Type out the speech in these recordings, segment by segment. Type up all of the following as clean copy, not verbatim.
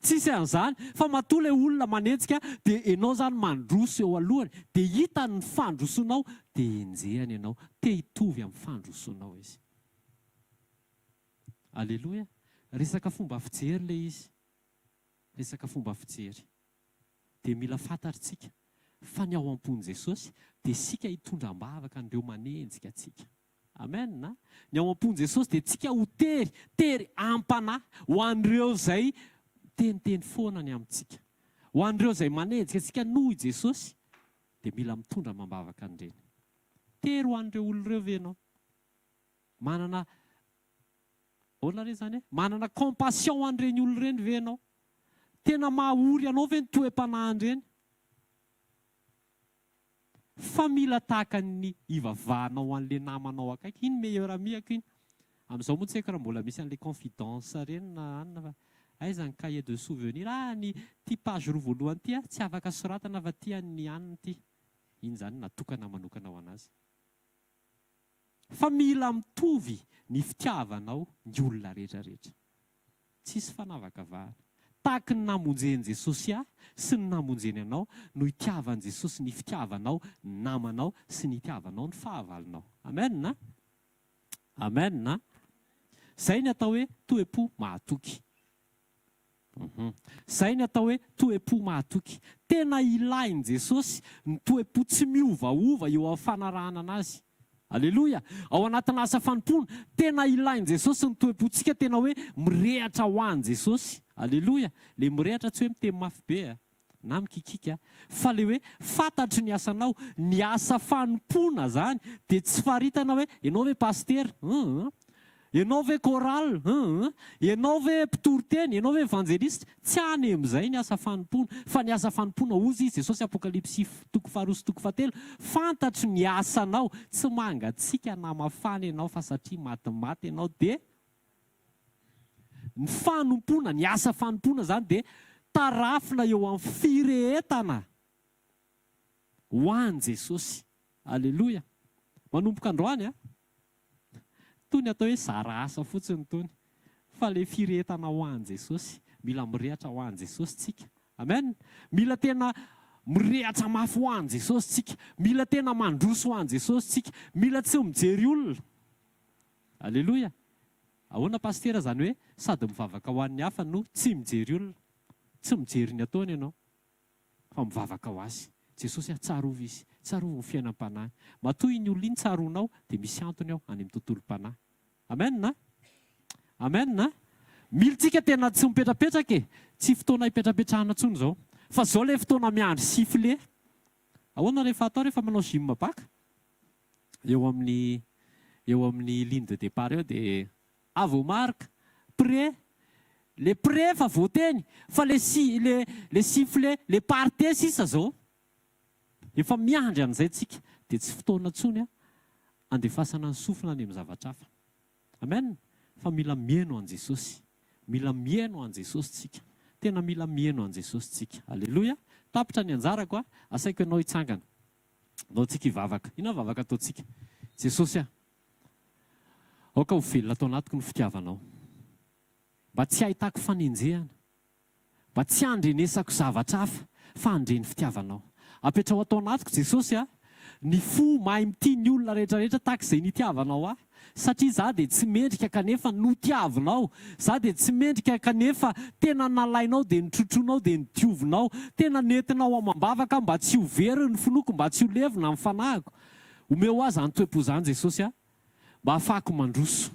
Tsisy an'izany fa matoa ilay olona manenjika dia ianao zany mandroso eo alohany dia hitany ny fandrosonao dia enjehany ianao. Te hitovy amin'ny fandrosonao izy. Alleloia. Resaka fomba fijery ilay izy. Resaka fomba fijery. Dia mila fantatritsika fa ny ao am-pon'i Jesosy dia sika hitondram-bavaka an'ireo manenjika antsika. Amen na? Ny ao am-pon'i Jesosy dia tsika ho tery ampanahy ho an'ireo izay teniteny foana ny amintsika. Ho an'ireo izay manenjika antsika noho i Jesosy dia mila mitondra mambavaka an'ireny. Tery ho an'ireo olona ireo ve ianao? Manana olona re zany manana compassion an'ireny olona ireny ve ianao? Tena mahory anao ve ny toe-panahin'ireny? Fa mila tahaka ny ivavahanao an'ilay namanao akaiky. Iny meilleur ami ako iny. Amin'izao moa tsy haiko raha mbola misy an'ilay confidence ireny na anona fa aiza ny cahier de souvenir. Ny ty page roa voalohany ty tsy afaka soratana fa ty ny anina ty. Iny zany natokana manokana ho anazy. Fa mila mitovy ny fitiavanao ny olona rehetrarehetra. Tsisy fanavakavahana. Tahaka ny namonjeny Jesosy sy ny namonjeny anao no itiavan'i Jesosy ny fitiavanao ny namanao sy ny itiavanao ny fahavalonao. Amen na? Amen na? Zay ny atao hoe toe-po mahatoky. Zay ny atao hoe toe-po mahatoky. Tena ilainy Jesosy ny toe-po tsy miovaova eo amin'ny fanarahana anazy. Alleluia. Ao anatina asa fanompoana tena ilainy Jesosy ny toe-pontsika tena hoe mirehatra ho an'i Jesosy. Alleluia. Le mirehatra tsy hoe miteny mafy be na mikikika fa le hoe fantatry ny asanao, ny asa fanompoana zany dia tsy faritana hoe ianao ve paster, ianao ve choral, ianao ve mpitory-teny, ianao ve evangeliste. Tsy any amin'izay ny asa fanompoana fa ny asa fanompoana ozy Jesosy Apokalipsy 2:2-3 fantatry ny asanao, tsy mangatsika na mafana ianao fa satria maty ianao dia ny fanompoana, ny asa fanompoana zany dia tarafina eo amin'ny firehetana ho an'i Jesosy. Alleluia. Manomboka androany tony atao hoe zara asa fotsiny tony. Fa le firehetana ho an'i Jesosy, mila mirehatra ho an'i Jesosy tsika. Amen. Mila tena mirehatra mafy ho an'i Jesosy tsika. Mila tena mandroso ho an'i Jesosy tsika. Mila tsy mijery olona. Alleluia. Ahoana pastera zany hoe sady mivavaka ho an'ny hafa no tsy mijery olona. Tsy mijery ny ataony ianao fa mivavaka ho azy. Jesosy tsarovy izy, tsarovy ny fiainam-panahy. Matoa iny olona iny tsaronao dia misy antony ao any amin'ny tontolo-panahy. Amen na? Amen na? Militsika tena tsy mipetrapetraka tsy fotoana hipetrapetrahana intsony izao. Fa izao ilay fotoana miandry sifle. Ahoana rehefa atao rehefa manao gym baka? Eo amin'ny ligne de départ eo dia avy marque, prêt, les prêts efa voateny fa les sifflets, les parties sisa zao. Efa miandry an'izay tsika dia tsy fotoana intsony andefasana ny sofina any amin'ny zavatra hafa. Amen. Fa mila mihaino an' Jesosy. Mila mihaino an' Jesosy tsika. Tena mila mihaino an' Jesosy tsika. Alleluia. Tapitra ny anjarako asaiko ianao hitsangana. Anao tsika hivavaka. Ina vavaka ataontsika? Jesosy aoka ho velona atao anatiko ny fitiavanao. Mba tsy ahitako fanenjehana. Mba tsy andrenesako zavatra hafa fa andre ny fitiavanao. Apetrao atao anatiko Jesosy ny fo mahay mity ny olona rehetrarehetra tahaka izay nitiavanao satria za dia tsy mendrika kanefa notiavinao. Za dia tsy mendrika kanefa tena nalainao dia nitrotroinao dia nitiovinao. Tena nentinao amam-bavaka mba tsy ho very ny fonoko, mba tsy ho levina amin'ny fanahiko. Omeo azy any toe-po zany Jesosy mba ahafahako mandroso.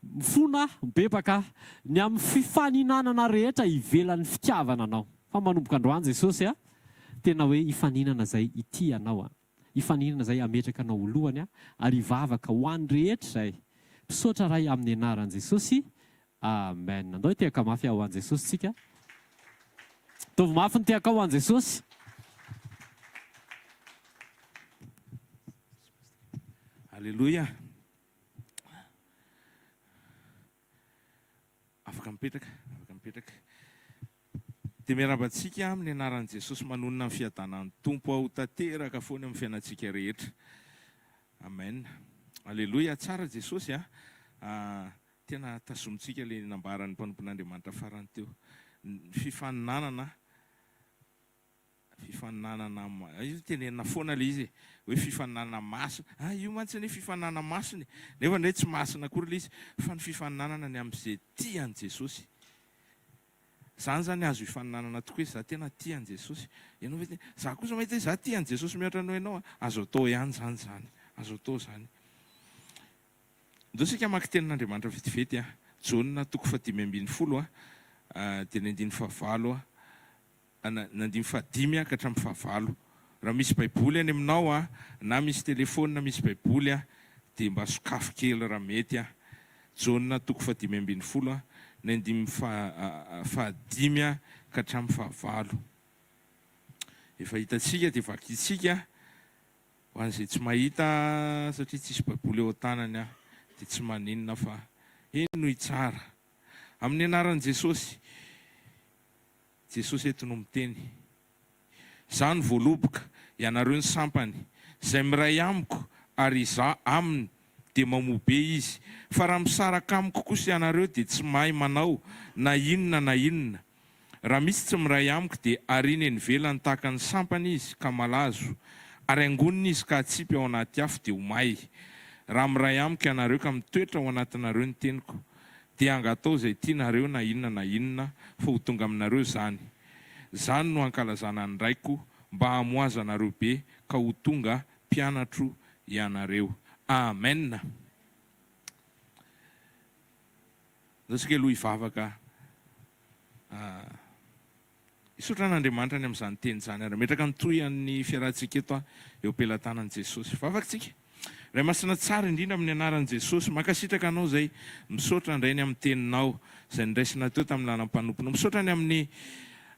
Mifona mibebaka ny amin'ny fifaninanana rehetra ivelan'ny fitiavana anao. Fa manomboka androany Jesosy tena hoe hifaninana izay ity anao. Hifaninana izay ametraka anao lohany ary hivavaka ho an'ny rehetra izay. Misaotra ray amin'ny anaran'i Jesosy. Amen. Andao te-haka mafy ao an'i Jesosy tsika. Tovy mafy ny te-haka ao an'i Jesosy. Alleluia. Afaka mipetraka. Dia miarabantsika amin'ny anaran'i Jesosy manonona ny fiadanan'ny Tompo ao tanteraka foana amin'ny fiainantsika rehetra. Amen. Alleluia. Tsara Jesosy tena tazomintsika ilay nambaran'ny mpanompon'Andriamanitra farany teo. fifaninanana io tenenina foana le izy hoe fifaninanana masina io mantsy ny fifaninanana masiny nefa ndray tsy masina akory le izy fa ny fifaninanana ny amin'izay tiany Jesosy. Zany zany azo hifaninanana tokoa izy za tena tiany Jesosy. Ianao ve za kosa mahita hoe za tiany Jesosy mihoatra anao ianao azo atao ihany zany azo atao zany. Ndao sika maka tenin'Andriamanitra vetivety Jaona 5:10 dia ny 9:9 na 9:5 ka hatramin'ny 9:9. Raha misy baiboly any aminao na misy telefôny na misy baiboly dia mba sokafo kely raha mety Jaona 5:10 na 9:5 ka hatramin'ny 9:9. Efa hitantsika dia vakitsika ho an'izay tsy mahita satria tsisy baiboly eo an-tanany dia tsy maninona fa eno itsara amin'ny anaran'i Jesosy. Jesosy eto no miteny: zany voaloboka ianareo ny sampany izay miray amiko ary za aminy dia mamobe izy. Fa raha misaraka amiko kosa ianareo dia tsy mahay manao na inona na inona. Raha misy tsy miray amiko dia arina eny ivelany tahaka ny sampany izy ka malazo, ary angoniny izy ka atsipy ao anaty afo dia ho may. Raha miray amiko ianareo ka mitoetra ao anatinareo ny teniko dia angatao izay tianareo na inona fa ho tonga aminareo zany. Zany no ankalazana ny raiko mba hamoaza anareo be ka ho tonga mpianatro ianareo. Amen. Zasika aloha hivavaka isotra an'Andriamanitra any amin'izany teny zany ary metraka nitoy amin'ny fiarahantsika eto eo am-pelantanan'i Jesosy. Vavakantsika ray masina tsara indrindra amin'ny anaran'i Jesosy. Makasitraka anao zay misaotra indray ny amin'ny teninao izay niraisina teo tamin'ny lalam-panompono. Misaotra ny amin'ny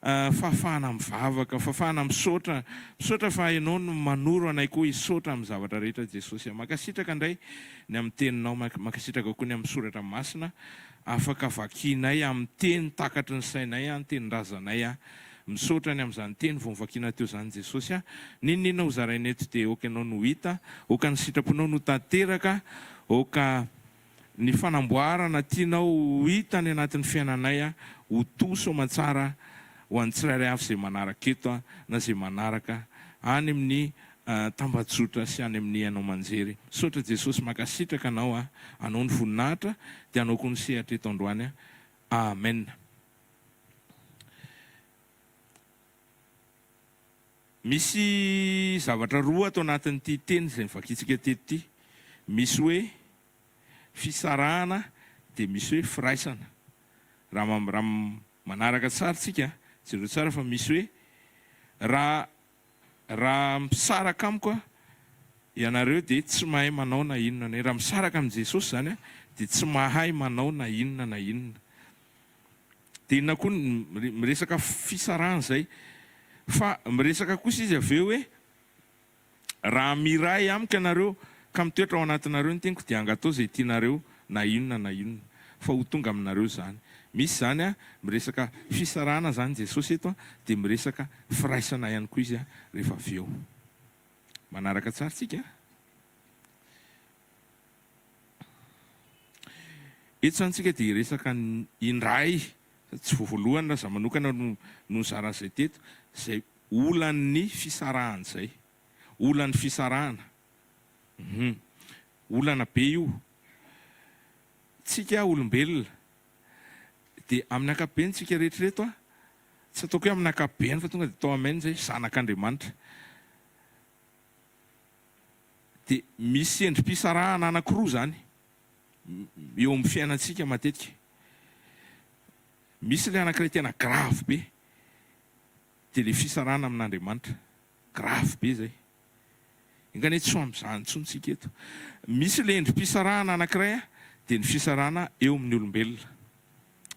fahafahana mivavaka, fahafahana misaotra fa ianao no manoro anay koa hisaotra amin'ny zavatra rehetra Jesosy. Makasitraka indray ny amin'ny teninao, makasitraka koa ny amin'ny soratra masina afaka vakianay amin'ny teny takatry ny sainay, ny tenin-drazanay. Misaotra ny amin'izany teny vao mivakiana teo zany Jesosy. Ninona ho zaraina eto dia oka ianao no hita, oka ny sitraponao no tanteraka, oka ny fanamboarana tianao hita ny anatin'ny fiainanay ho toso matsara ho an'ny tsirairay avy izay manaraka eto na izay manaraka any amin'ny tambajotra sy any amin'ny anao manjery. Misaotra Jesosy, makasitraka anao anao ny voninahitra dia anao koa ny sehatra eto androany. Amen. Misy zavatra roa atao anatin'ity teny izay nivakitsika teto ity. Misy hoe fisarahana dia misy hoe firaisana. Raha manaraka tsara tsika jereo tsara fa misy hoe raha misaraka amiko ianareo dia tsy mahay manao na inona. Raha misaraka amin' Jesosy zany dia tsy mahay manao na inona na inona. Dia inona koa miresaka fisarahana zay. Fa miresaka kosa izy avy eo hoe raha miray amiko ianareo ka mitoetra ao anatinareo ny teniko dia angatao izay tianareo na inona na inona fa ho tonga aminareo zany. Misy zany miresaka fisarahana zany Jesosy eto dia miresaka firaisana ihany koa izy rehefa avy eo. Manaraka tsara tsika. Eto santsika dia resaka indray tsy voalohany raha za manokana no zara zay teto zay olan'ny fisarahana zay. Olan'ny fisarahana. Olana be io. Tsika olombelona dia amin'ny ankapobeny tsika rehetrareto tsy ataoko hoe amin'ny ankapobeny fa tonga dia atao amen zay zanak'Andriamanitra. Dia misy endrim-pisarahana anankiroa zany eo amin'ny fiainantsika matetika. Misy ilay anankiray tena grave be dia ilay fisarahana amin'Andriamanitra. Grave be zay. Ingany tsy ho amin'izany intsony tsika eto. Misy ilay endrim-pisarahana anankiray dia ny fisarahana eo amin'ny olombelona.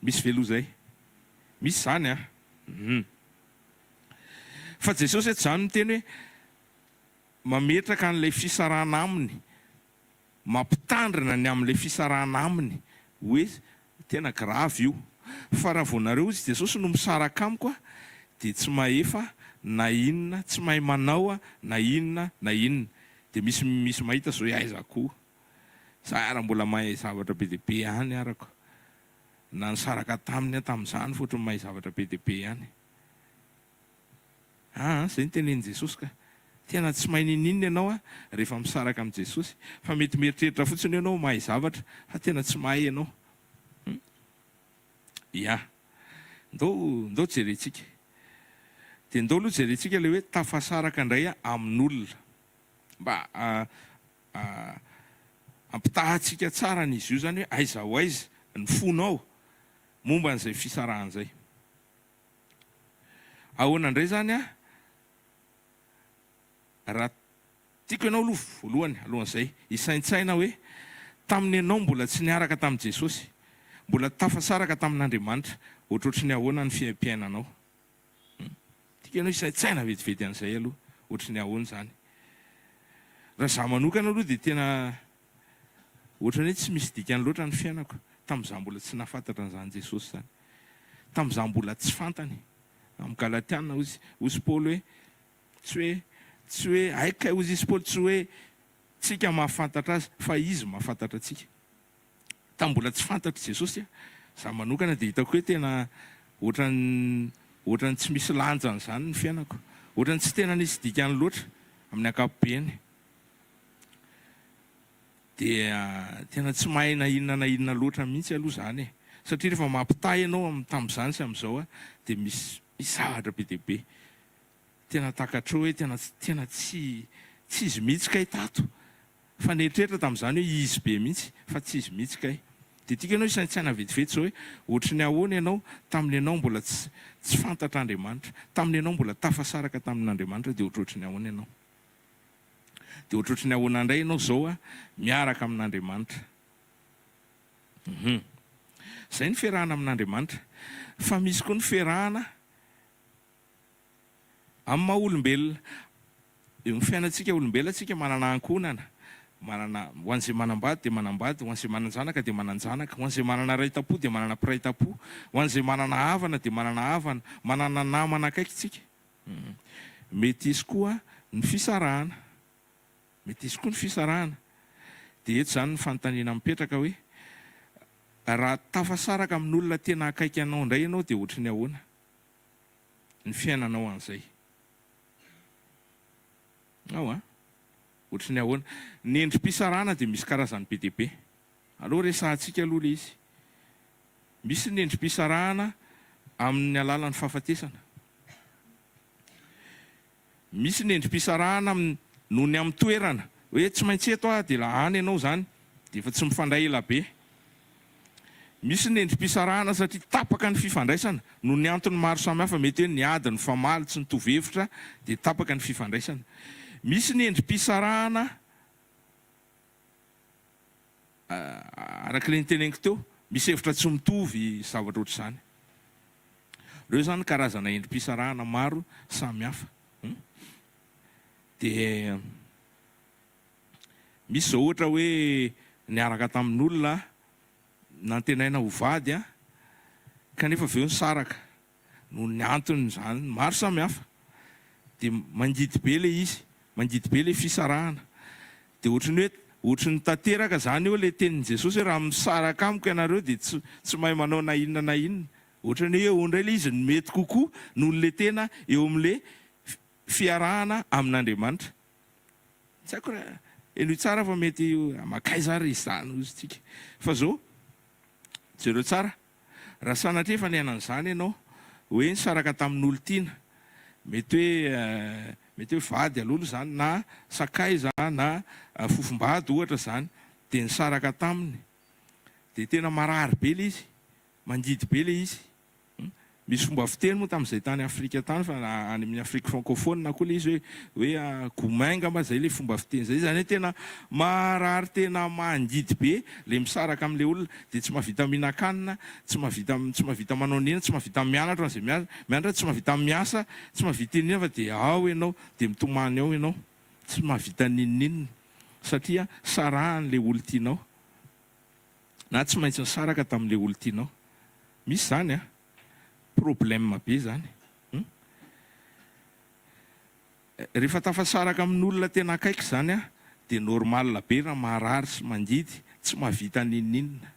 Misy veloa zay. Misy zany Fa Jesosy eto zany miteny hoe mametraka an'ilay fisarahana aminy, mampitandrina ny amin'ilay fisarahana aminy, hoe tena grave io. Fa raha vao nareo izy Jesosy no misaraka amiko dia tsy mahefa na inona, tsy mahay manao na inona na inona. Dia misy mahita zao aiza koa. Za ara mbola mahay zavatra be dia be any arako. na nisaraka taminy tamin'izany fotry mahay zavatra be dia be ihany. Zay ny tenen'i Jesosy ka. Tena tsy mahay ninninona ianao rehefa misaraka amin'i Jesosy. Fa mety mieritreritra fotsiny ianao mahay zavatra, fa tena tsy mahay ianao. Ndao jerentsika. Dia ndao aloha jerentsika ilay hoe tafasaraka indray amin'olona. Mba ampitahantsika tsara n'izy io zany hoe aiza ho aiza ny fonao momba n'izay fisarahana izay. Ahoana indray zany raha tiako ianao aloha voalohany alohan'izay hisaintsaina hoe tamin'ny ianao mbola tsy niaraka tamin'i Jesosy, mbola tafasaraka tamin'Andriamanitra, ohatrohatry ny ahoana ny fiainanao. Tiako ianao hisaintsaina vetivety an'izay aloha, ohatry ny ahoana zany. Raha zaho manokana aloha dia tena ohatran'ny hoe tsy misy dikany loatra ny fiainako tamin'izaho mbola tsy nahafantatra an'izany Jesosy zany. Tamin'izaho mbola tsy fantany. Amin'ny Galatiana hozy Paoly hoe tsy hoe aika hozy izy Paoly tsy hoe tsika mahafantatra azy fa izy mahafantatra atsika. Mbola tsy fantatra Jesosy zaho manokana dia hitako hoe tena ohatran'ny tsy misy lanjany zany ny fiainako, ohatran'ny tsy tena nisy dikany loatra amin'ny ankapobeny. Dia tena tsy mahay na inona loatra mihitsy aloha zany satria rehefa mampitahy ianao tamin'izany sy amin'izao dia misy zavatra be dia be. Tena takatro hoe tena tsy izy mihitsy kay tato, fa nieritreritra tamin'izany hoe izy be mihitsy fa tsy izy mihitsy kay. Dia tiaka ianao hisaintsaina vetivety zao hoe ohatry ny ahoana ianao tamin'ny ianao mbola tsy fantatra Andriamanitra, tamin'ny ianao mbola tafasaraka tamin'Andriamanitra dia ohatrohatry ny ahoana ianao. Dia ohatrohatry ny ahoana indray ianao zao miaraka amin'Andriamanitra. Zay ny fiarahana amin'Andriamanitra. Fa misy koa ny fiarahana amin'ny maha olombelona. Eo amin'ny fiainantsika olombelona tsika manana ankonana, manana ho an'izay manambady dia manambady, ho an'izay mananjanaka dia mananjanaka, ho an'izay manana ray-tapo dia manana piray-tapo, ho an'izay manana havana dia manana havana, manana namana akaiky tsika. Mety izy koa ny fisarahana. Mety izy koa ny fisarahana. Dia eto zany ny fanontaniana mipetraka hoe raha tafasaraka amin'olona tena akaiky anao indray ianao dia ohatry ny ahoana ny fiainanao an'izay. Ohatry ny ahoana ny endrim-pisarahana dia misy karazany be dia be. Aloha resahantsika aloha ilay izy. Misy ny endrim-pisarahana amin'ny alalan'ny fahafatesana. Misy ny endrim-pisarahana noho ny amin'ny toerana hoe tsy maintsy eto dia lahany ianao zany dia efa tsy mifandray ela be. Misy ny endrim-pisarahana satria tapaka ny fifandraisana noho ny antony maro samihafa, mety hoe ny ady, ny famaly, tsy nitovy hevitra dia tapaka ny fifandraisana. Misy ny endrim-pisarahana arak'ilay niteneniko teo, misy hevitra tsy mitovy zavatra ohatr'izany. Ireo zany karazana endrim-pisarahana maro samihafa. Dia misy zao ohatra hoe niaraka tamin'olona nantenaina ho vady kanefa avy eo nisaraka noho ny antony zany maro samihafa. Dia mangidy be ilay izy, mangidy be ilay fisarahana. Dia ohatry ny tanteraka zany eo ilay tenin'i Jesosy hoe raha misaraka amiko ianareo dia tsy mahay manao na inona na inona. Ohatran'ny hoe eo indray ilay izy ny mety kokoa noho n'ilay tena eo amin'ilay fiarahana amin'Andriamanitra. Tsy haiko raha eno tsara fa mety makaiza ary izany ozy tsika. Fa zao jereo tsara, raha sanatria efa niainan'izany ianao hoe nisaraka tamin'olo tiana, mety hoe vady alolo zany na sakay zany na fofombady ohatra zany, dia nisaraka taminy dia tena marary be ilay izy, mangidy be ilay izy. Misy fomba fiteny moa tamin'izay tany Afrika tany, fa any amin'ny Afrika francophone na koa ilay izy hoe gomainga ma zay ilay fomba fiteny zay. Zany hoe tena marary, tena mangidy be ilay misaraka amin'ilay olona dia tsy mahavita mihinan-kanina, tsy mahavita manao nina, tsy mahavita mianatra an'izay mianatra, tsy mahavita miasa, tsy mahavita inona fa dia ao ianao dia mitomany ao ianao, tsy mahavita ninninina satria sarahan'ilay olo tianao na tsy maintsy nisaraka tamin'ilay olo tianao. Misy zany problème be zany. Rehefa tafasaraka amin'olona tena akaiky zany dia normal be raha marary sy mangidy, tsy mahavita ninninina.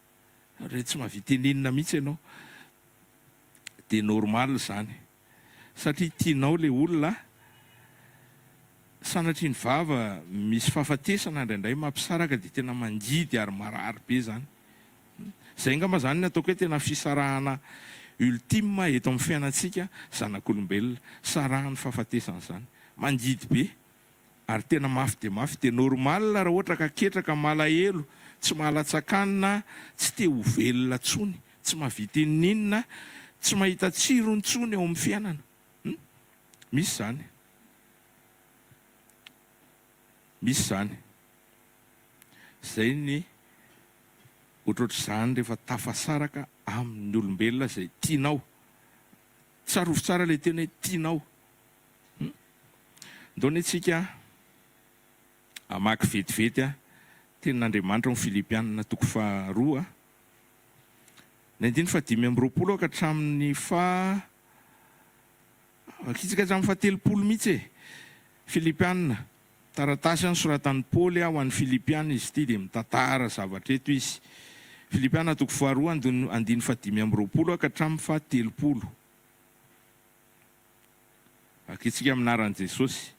re tsy mahavitenenina mihitsy ianao dia normal zany satria tianao le olona sanatria ny vava misy fahafatesana indraindray mampisaraka dia tena mangidy ary marary be zany. Zay ngamba zany ny ataoko hoe tena fisarahana ultime eto amin'ny fiainantsika zanak'olombelona, sarahany fahafatesana zany mangidy be ary tena mafy dia mafy dia normal raha ohatra ka ketraka malahelo, tsy mahalatsakanina, tsy te ho velona tsony, tsy mahavitenenina, tsy mahita tsirony tsony eo amin'ny fiainana. Misy zany. Misy zany. Zay ny ohatrohatr'izany rehefa tafasaraka amin'ny olombelona zay tianao. Tsarovy tsara ilay tena hoe tianao. Ndao antsika amaky vetivety tenin'Andriamanitra amin'ny Filipianina 2:2 ny 5:20 ka hatramin'ny akitsika hatramin'ny 7 mihitsy Filipianina. Taratasy nosoratan'i Paoly ho an'ny Filipianina izy ity dia mitantara zavatra eto izy. Filipianina 2:2 5:20 ka hatramin'ny 7. Akitsika aminaran'i Jesosy.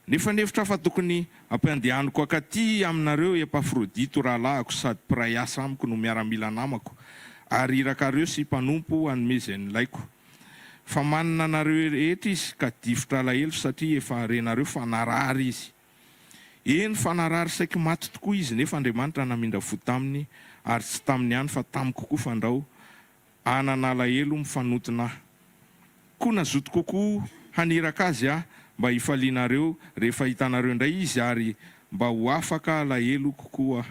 Nefa nevitra fa tokony ampandehaniko akaty aminareo Epafrodito rahalahiko sady mpiray asa amiko no miaramila namako ary irakareo sy mpanompo hanomezany ilaiko. Fa manana nareo rehetra izy ka difotra alahelo satria efa renareo fanarary izy. Eny fanarary saiki maty tokoa izy nefa Andriamanitra namindra fo taminy ary tsy taminy ihany fa tamiko koa fandrao anana alahelo mifanotona. Koa nazoto kokoa haniraka azy mba hifalianareo rehefa hitanareo indray izy ary mba ho afaka alahelo kokoa.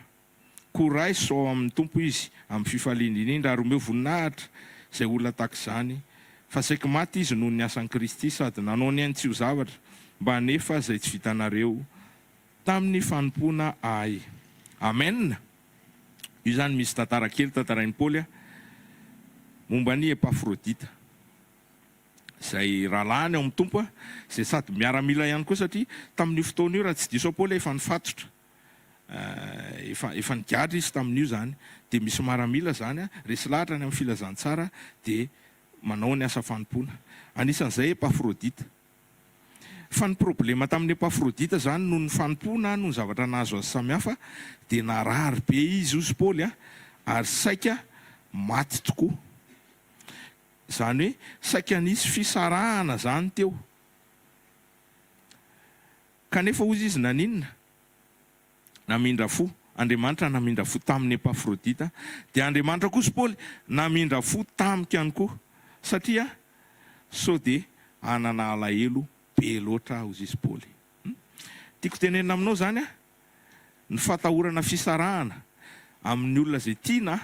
Koray sao amin'ny tompo izy amin'ny fifaliana indrindra ary omeo voninahitra izay olona tahaka izany. Fa saiki maty izy noho ny asan'i Kristy sady nanao ny any tsy ho zavatra mba nefa izay tsy vitanareo tamin'ny fanompoana ahy. Amen. Io zany misy tantara kely tantarain'i Paoly momba ny Epafrodita. Zay rahalahiny ao amin'ny tompo zay sady miaramila ihany koa satria tamin'io fotoana io raha tsy diso Paoly efa nifatotra. Efa nigadra izy tamin'io zany dia misy maramila zany resy lahatra ny amin'ny filazantsara dia manao ny asa fanompoana. Anisan'izay Epafrodita. Fa ny problema tamin'ny Epafrodita zany noho ny fanompoana noho ny zavatra nahazo azy samihafa dia narary be izy ozy Paoly ary saika maty tokoa. Zany hoe saika nisy fisarahana zany teo. Kanefa ozy izy naninona? Namindra fo. Andriamanitra namindra fo tamin'ny Epafrodita dia Andriamanitra koa Paoly namindra fo tamika ihany koa satria sao dia anana alahelo be loatra ozy izy Paoly. Tiako tenenina aminao zany ny fatahorana fisarahana amin'ny olona zay tiana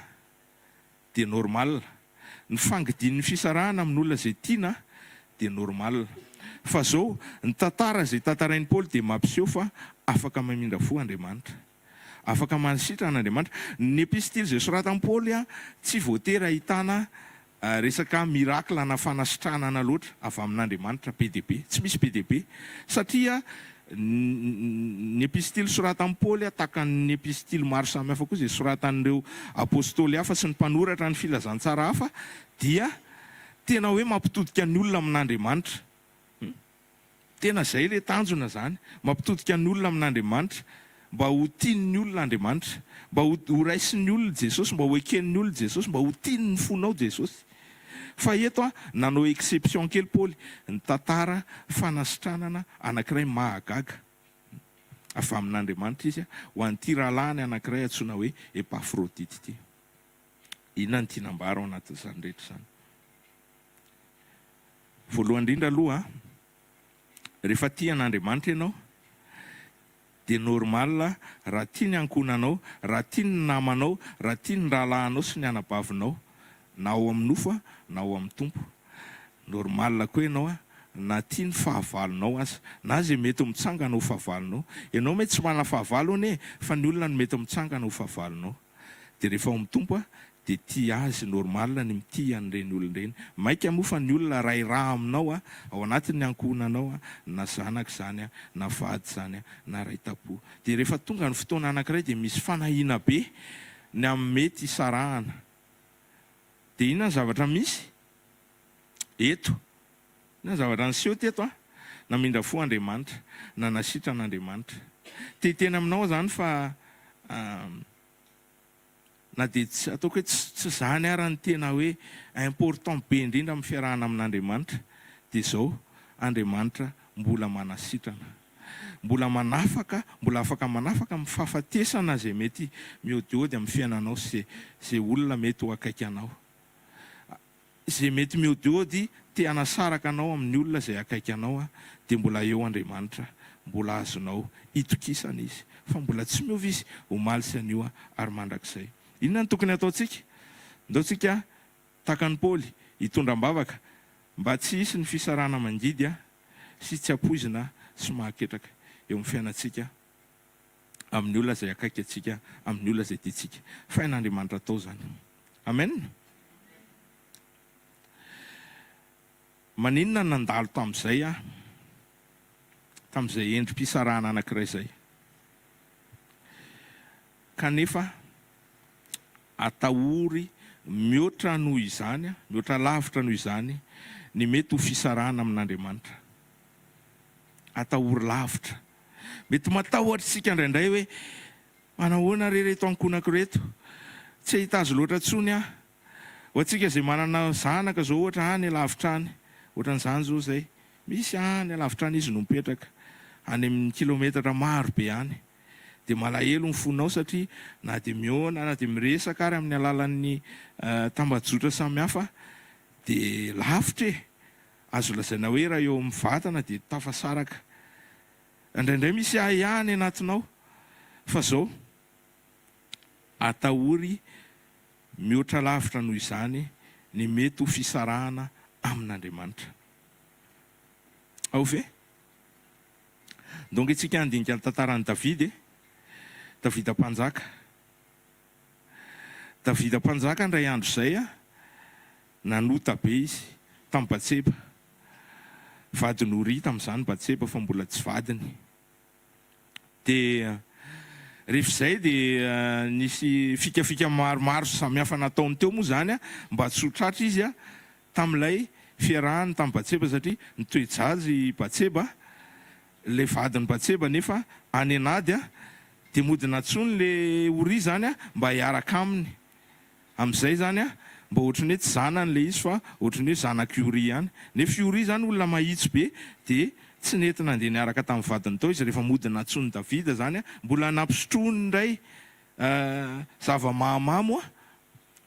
dia normal. Ny fangidin'ny fisarahana amin'ny olona zay tiana dia normal. Fa zao ny tantara zay tantarain'i Paoly dia mampiseho fa afaka mamindra fo Andriamanitra. Afaka manisitra an'Andriamanitra. Ny epistily zay soratan'i Paoly tsy voatery ahitana resaka mirakla na fanasitranana loatra avy amin'Andriamanitra be dia be. Tsy misy be dia be satria ny epistily soratan'i Paoly tahaka ny epistily maro samihafa koa izay soratan'ireo apôstôly hafa sy ny mpanoratra ny filazantsara hafa dia tena hoe mampitodika ny olona amin'Andriamanitra. Tena zay ilay tanjona zany, mampitodika ny olona amin'Andriamanitra mba ho tian'ny olona Andriamanitra, mba ho raisin'ny olona Jesosy, mba ho eken'ny olona Jesosy, mba ho tian'ny fonao Jesosy. Fa eto nanao exception kely Paoly, ny tantara fanasitranana anankiray mahagaga avy amin'Andriamanitra izy ho an'ity rahalahiny anankiray antsoina hoe Epafrodita ity. Inona ny tianambara ao anatin'izany rehetra izany? Voalohany indrindra aloha rehefa tia an'Andriamanitra ianao dia normal raha tia ny ankonanao, raha tia ny namanao, raha tia ny rahalahinao sy ny anabavinao na ao amin'ny nofo na ao amin'ny tompo. Normal koa ianao na tia ny fahavalonao aza na zay mety mitsangana ho fahavalonao. Ianao mety tsy manana fahavalo ane fa ny olona no mety mitsangana ho fahavalonao. Dia rehefa ao amin'ny tompo dia tia azy normal ny mitia an'ireny olon'ireny. Maika moa fa ny olona ray raha aminao ao anatin'ny ankonanao na zanaka zany na vady zany na ray tapo. Dia rehefa tonga ny fotoana anankiray dia misy fanahiana be ny amin'ny mety isarahana. Dia inona ny zavatra misy eto, inona ny zavatra niseho teto namindra fo Andriamanitra, na nasitrana an'Andriamanitra. Tena aminao zany fa na dia ataoko hoe tsy zany ara ny tena hoe important be indrindra amin'ny fiarahana amin'Andriamanitra, dia izao Andriamanitra mbola manasitrana, mbola afaka manafaka amin'ny fahafatesana zay mety miodiody amin'ny fiainanao, zay olona mety ho akaiky anao, zay mety miodiody te hanasaraka anao amin'ny olona zay akaiky anao, dia mbola eo Andriamanitra, mbola azonao itokisana izy, fa mbola tsy miova izy omaly sy anio ary mandrakizay. Inona ny tokony ataontsika? Ndaontsika tahaka ny Paoly hitondram-bavaka mba tsy hisy ny fisarahana mangidy sy tsy ampoizina sy mahaketraka eo amin'ny fiainantsika amin'ny olona zay akaiky atsika, amin'ny olona zay tiantsika. Fain'Andriamanitra atao zany. Amen. Maninona nandalo tamin'izay tamin'izay endrim-pisarahana anankiray izay, kanefa atahory mihoatra noho izany, mihoatra lavitra noho izany ny mety ho fisarahana amin'Andriamanitra. Atahory lavitra. Mety matahotra isika indraindray hoe manahoana reto ankonako reto, tsy ahita azy loatra tsony ho antsika zay manana zanaka zao ohatra any lavitra any, ohatran'izany zao zay misy any lavitra any izy no mipetraka any amin'ny kilometatra maro be any, dia malahelo ny fonao satria na dia miona na dia miresaka ary amin'ny alalan'ny tambajotra samihafa, dia lavitra azo lazaina hoe raha eo amin'ny vatana dia tafasaraka. Indraindray misy ihany anatinao, fa zao atahory mihoatra lavitra noho izany ny mety ho fisarahana amin'Andriamanitra. Ao ve? Donc itsika andinika ny tantaran'i David, Davida mpanjaka. Davida mpanjaka ndray andro izay nanota be izy tamin'ny Batseba. Vadiny Uri tamin'izany Batseba, fa mbola tsy vadiny. Dia rehefa izay dia nisy fikafika maromaro samihafa nataony teo moa zany mba tsy ho tratra izy tamin'ilay fiarahany tamin'ny Batseba, satria nitoejajy Batseba, le vadiny Batseba, nefa any anady dia mody natsony le Uri zany mba hiaraka aminy. Amin'izay zany mba ohatrany hoe tsy zanany le izy, fa ohatrany hoe zanaky Uri ihany. Nefa Uri zany olona mahitsy be, dia tsy nety nandeha niaraka tamin'ny vadiny tao izy. Rehefa mody natsony Davida zany mbola nampisotrony indray zava-mahamamo,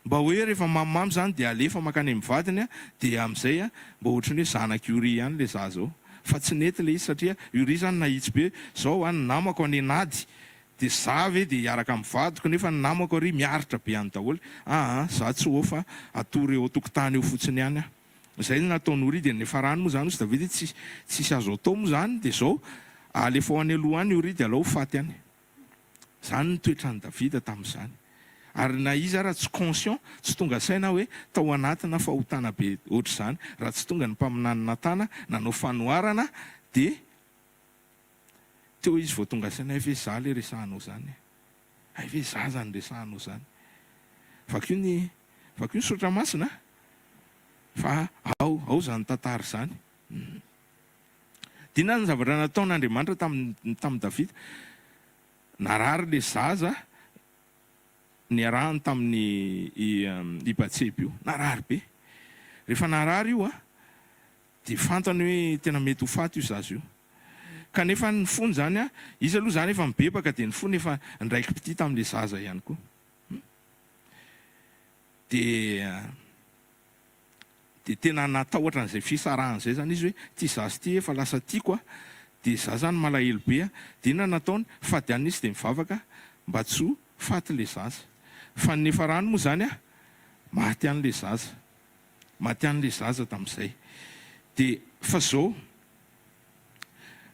mba hoe rehefa mamimamy zany dia alefa makany amin'ny vadiny, dia amin'izay mba ohatrany hoe zanaky Uri ihany le zaza. Fa tsy nety le izy satria Uri zany nahitsy be. Zao ny namako any anady dia zavy dia hiaraka amin'ny vadiko, nefa ny namako ary miaritra be any daholo. Za tsy ho fa atory eo tokotany eo fotsiny ihany. Izay nataony Uri, dia nefa rano moa zany izy Davida tsisy azo atao moa zany, dia zao alefa ho any aloha any Uri dia alao faty any. Zany ny toetrany Davida tamin'izany. Ary na izy raha tsy conscient, tsy tonga saina hoe tao anatina fahotana be ohatr'izany, raha tsy tonga ny mpaminanina tana nanao fanoharana, dia teo izy vao tonga saina ve za le resahanao zany, ve za zany resahanao zany. Vakio ny sotra masina, fa ao zany tantara zany. Dia inona ny zavatra nataon'Andriamanitra tamin'ny Davida? Narary le zaza niarahany tamin'ny Batseba io, narary be. Rehefa narary io dia fantany hoe tena mety ho faty io zaza io. Kanefa ny fony zany izy aloha zany efa mibebaka, dia ny fony efa ndraiky piti tamin'le zaza ihany koa. Dia tena natahotra an'izay fisarahana izay zany izy hoe ty zaza ty efa lasa tiako, dia za zany malahelo be. Dia inona nataony? Fady izy dia mivavaka mba tsy ho faty le zaza. Fa nefa rano moa zany maty an'le zaza, maty an'le zaza tamin'izay. Dia fa zao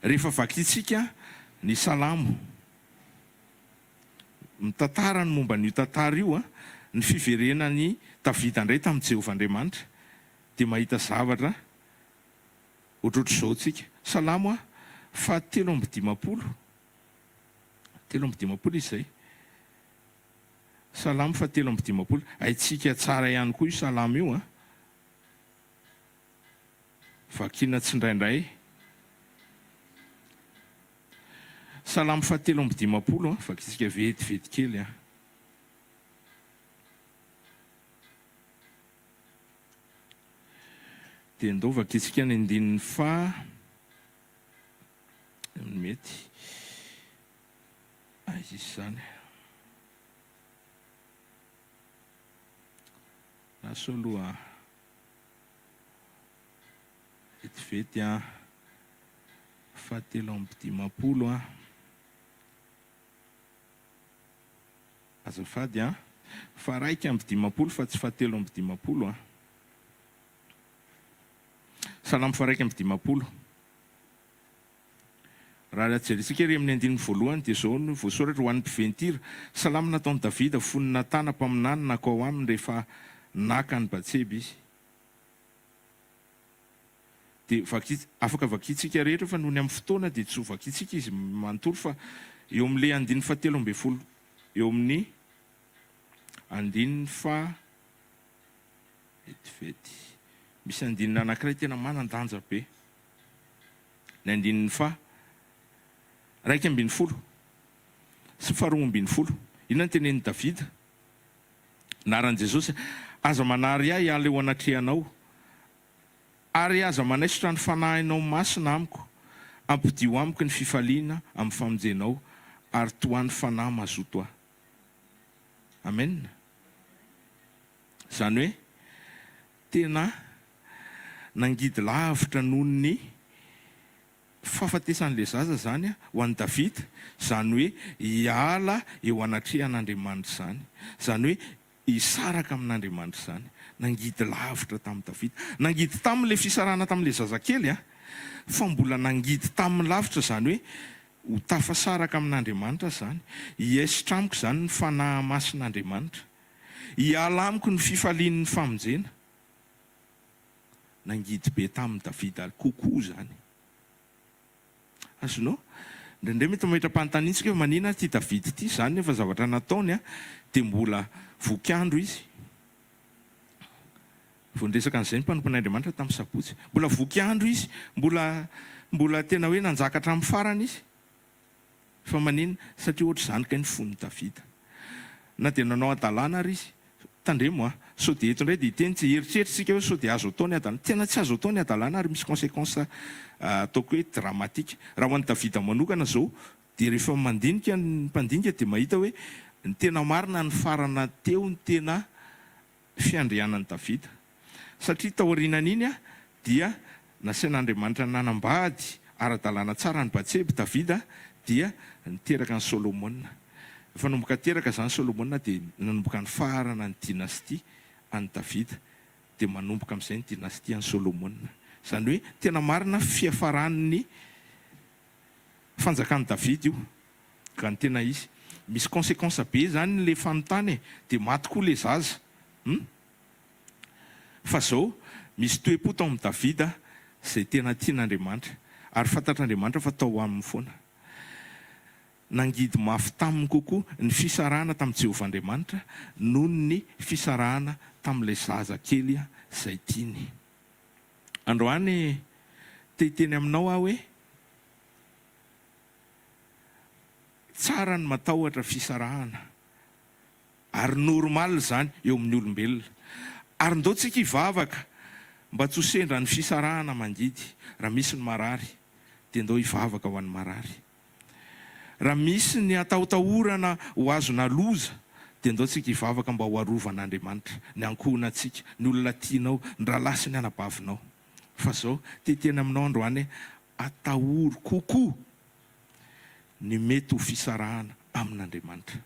rehefa vakitsika ny Salamo mitantara ny momba n'io tantara io ny fiverenany Davida indray tamin'i Jehovah Andriamanitra, dia mahita zavatra ohatrohatr'izao tsika. Salamo 3:7 izay. Salamo 7:20. Haitsika tsara ihany koa io salamo io a. Vakiana tsindraindray. Salamo 7:20 a, vakitsika vetivety kely a. Dia ndao vakitsika ny 5 mety. Izy izany. Naso aloha vetivety a 7:20 a. Azafady a. Fa 1:20 fa tsy 7:20 a. Salamo 1:20. Raha jerisika ery amin'ny 9 voalohany dia zao no voasoratra ho an'ny mpiventy. Salamo nataon'i Davida fonina tana mpaminany nakao aminy rehefa naka ny Batseba izy. Dia afaka vakitsika rehetra fa noho ny amin'ny fotoana dia tsy ho vakitsika izy manontolo fa eo amin'ilay 7:20 eo amin'ny 9 vetivety. Misy andinina anankiray tena manan-danja be. Ny 1:20 sy 2:20. Inona ny tenen'i Davida? Naran'i Jesosy, aza manary ahy hiala eo anatrehanao, ary aza manaisotra ny fanahinao masina amiko, ampidio amiko ny fifaliana amin'ny famonjenao, ary toan'ny fanahy mazoto ahy. Amen. Zany hoe tena nangidy lavitra noho ny fahafatesan'ilay zaza zany a ho an'i Davida. Zany hoe hiala eo anatrehan'Andriamanitra zany. Zany hoe hisaraka amin'Andriamanitra zany. Nangidy lavitra tamin'i Davida. Nangidy tamin'ilay fisarana tamin'ilay zazakely a. Fa mbola nangidy tamin'ny lavitra zany hoe ho tafasaraka amin'Andriamanitra zany. Hiaisitra amiko zany ny fanahy masin'Andriamanitra. Hiala amiko ny fifalian'ny famonjena. Nangidy be tamin'i Davida kokoa zany. Azonao? Ndrendray mety mahita mpanontaniantsika manina ty Davida ty zany efa zavatra nataony a dia mbola vokiandro izy. Vondresaka an'izay ny mpanompon'Andriamanitra tamin'ny sabotsy. Mbola vokiandro izy, mbola tena hoe nanjakatra amin'ny farany izy. Fa manina satria ohatra zany ka ny fon'ny Davida. Na dia nanao adalàna ary izy. Tandremo a, sao dia eto indray dia hiteny tsy eritreritsika hoe sao dia azo atao ny adalàna. Tena tsy azo atao ny adalàna ary misy conséquence ataoko hoe dramatique. Raha ho an'i Davida manokana zao dia rehefa mandinika ny mpandinika dia mahita hoe ny tena marina ny farana teo ny tena fiandrianan'i Davida. Satria taorianan'iny a dia nasain'Andriamanitra nanambady ara-dalàna tsara ny Batseba Davida dia niteraka ny Solomona. Efa nomboka teraka zany Solomona dia nanomboka ny faharana ny dinastia an'i Davida dia manomboka amin'izay ny dinastia an'i Solomona. Zany hoe tena marina fiafaran'ny fanjakan'i Davida io. Ka ny tena izy misy conséquence be zany le fanontany dia maty koa le zaza. Fa zao misy toe-po tao amin'ny Davida izay tena tian'Andriamanitra ary fantatr'Andriamanitra fa tao aminy foana. Nangidy mafy taminy kokoa ny fisarahana tamin'i Jehovahandriamanitra noho ny fisarahana tamin'ilay zaza kely izay tiany. Androany te-hiteny aminao aho hoe tsara ny matahotra fisarahana ary normal zany eo amin'ny olombelona. Ary ndao tsika hivavaka mba tsy ho sendra ny fisarahana mangidy. Raha misy ny marary dia ndao hivavaka ho an'ny marary. Raha misy ny ataotahorana ho azona loza dia ndao tsika hivavaka mba ho arovan'Andriamanitra ny ankohonantsika, ny olona tianao, ny rahalasy ny anabavinao. Fa zao te-teny aminao androany atahory kokoa ny mety ho fisarahana amin'Andriamanitra.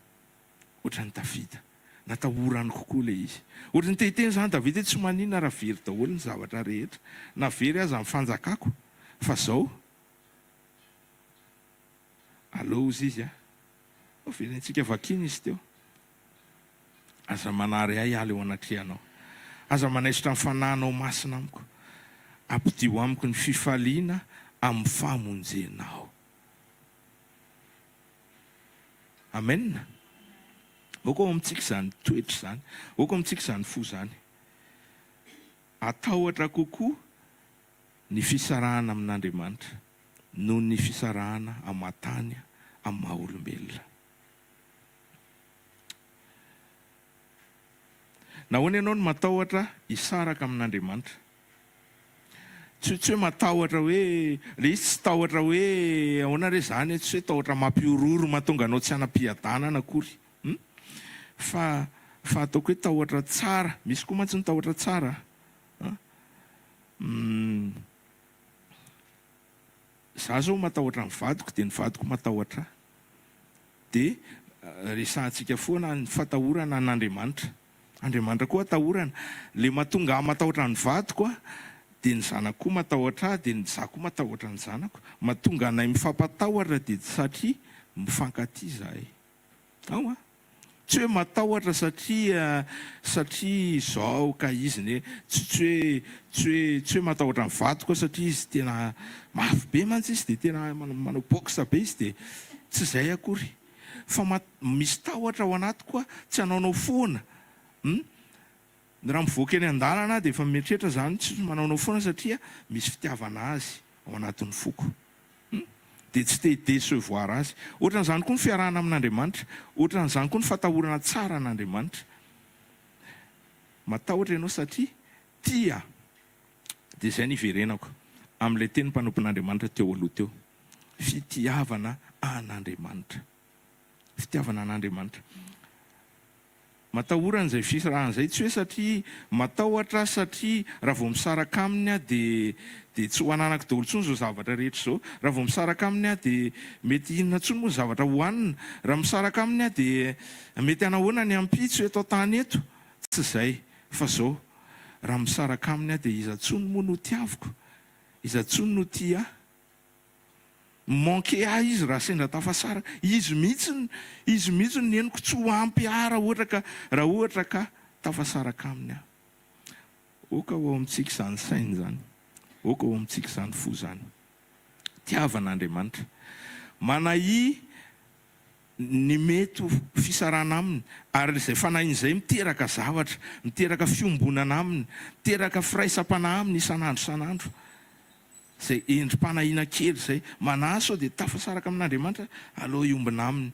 Ohatran'ny Davida natahorany kokoa le izy. Ohatrany te-hiteny zany Davida hoe tsy manina raha very daholo ny zavatra rehetra. Na very aza amin'ny fanjakako. Fa zao allo izy a. Verentsika vakiny izy teo. Aza manary ahy hiala eo anatrehanao. Aza manaisotra ny fanahinao masina amiko. Ampidio amiko ny fifaliana amin'ny famonjenao. Amen. Oko amintsika izany toetra izany, oko amintsika izany fo izany. Atahotra kokoa ny fisarahana amin'Andriamanitra noho ny fisarahana aman-tany amin'ny maha olombelona. Nahoana ianao no matahotra hisaraka amin'Andriamanitra? Tsy hoe matahotra hoe, le izy tsy tahotra hoe ahoana re zany, tsy hoe tahotra mampiororo mahatonga anao tsy hanam-piadanana akory. Fa ataoko hoe tahotra tsara, misy koa mantsy ny tahotra tsara. Za zao matahotra ny vadiko dia ny vadiko matahotra. Dia resahantsika foana ny fatahorana an'Andriamanitra. Andriamanitra koa atahorana. Le mahatonga matahotra ny vadiko dia ny zanako koa matahotra, dia ny za koa matahotra ny zanako. Mahatonga anay mifampatahotra dia satria mifankatia zahay. Ao tsy hoe matahotra satria izao ka izy ne, tsy hoe matahotra ny vadiko satria izy tena mafy be mantsy izy dia tena manao boxa be izy dia tsy izay akory. Fa misy tahotra ao anaty koa tsy hanaonao foana. Raha mivoaka eny an-dalana dia efa mieritreritra izany tsy manaonao foana satria misy fitiavana azy ao anatin'ny foko. Dia tsy te-décevoir azy. Ohatran'izany koa ny fiarahana amin'Andriamanitra, ohatran'izany koa ny fatahorana tsara an'Andriamanitra. Matahotra ianao satria tia. Dia izay niverenako amin'ilay teny mpanompon'Andriamanitra teo aloha teo. Fitiavana an'Andriamanitra. Fitiavana an'Andriamanitra. Matahorana izay fisarahana izay tsy hoe satria matahotra satria raha vao misaraka aminy dia tsy ho ananako daholo intsony izao zavatra rehetra izao. Raha vao misaraka aminy dia mety inona intsony moa zavatra hohanina. Raha misaraka aminy dia mety hanahoana ny ampy tsy hoe atao tany eto. Tsy izay fa izao. Raha misaraka aminy dia iza intsony moa no tiaviko. Iza intsony no tia. Manke izy raha sendra tafasara. Izy mihitsy ny henoko tsy ho ampy raha ohatra ka tafasaraka aminy. Oka ho amintsika izany saina izany. Oka ho amintsika izany fo izany. Tiavan'Andriamanitra. Manahy ny mety fisarana aminy. Ary izay fanahy izay miteraka zavatra, miteraka fiombonana aminy, miteraka firaisam-panahy aminy isan'andro. Izay endrim-panahiana kely izay manasa dia tafasaraka amin'Andriamanitra aloha iombina aminy.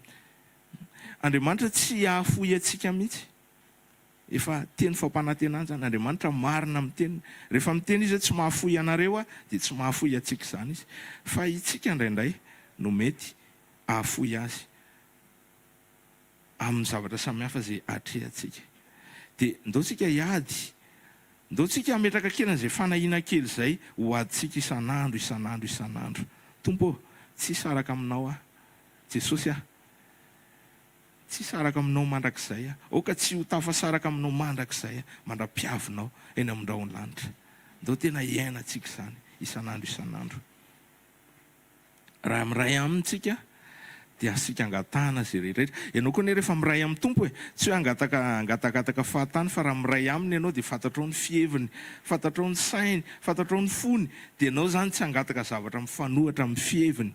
Andriamanitra tsy hahafoy antsika mihitsy. Efa teny fampanantenana zany. Andriamanitra marina miteny. Rehefa miteny izy tsy mahafoy anareo dia tsy mahafoy antsika izany izy. Fa itsika indraindray no mety hahafoy azy amin'ny zavatra samihafa izay atrehantsika. Dia ndao tsika hiady. Ndao tsika hametraka kely an'izay fanahiana kely izay ho aditsika isan'andro. Tompo, tsy saraka aminao Jesosy tsy saraka aminao mandrakizay oka tsy ho tafasaraka aminao mandrakizay mandra-piavinao eny amin'ndraony lanitra. Ndao tena hiaina tsika izany isan'andro. Raha miray amintsika dia asika angatahana zay rehetrarehetra. Ianao koa rehefa miray amin'ny tompo tsy hoe angatakataka fahatany fa raha miray aminy ianao dia fantatrao ny fieviny, fantatrao ny sainy, fantatrao ny fony. Dia ianao zany tsy angataka zavatra mifanohatra amin'ny fieviny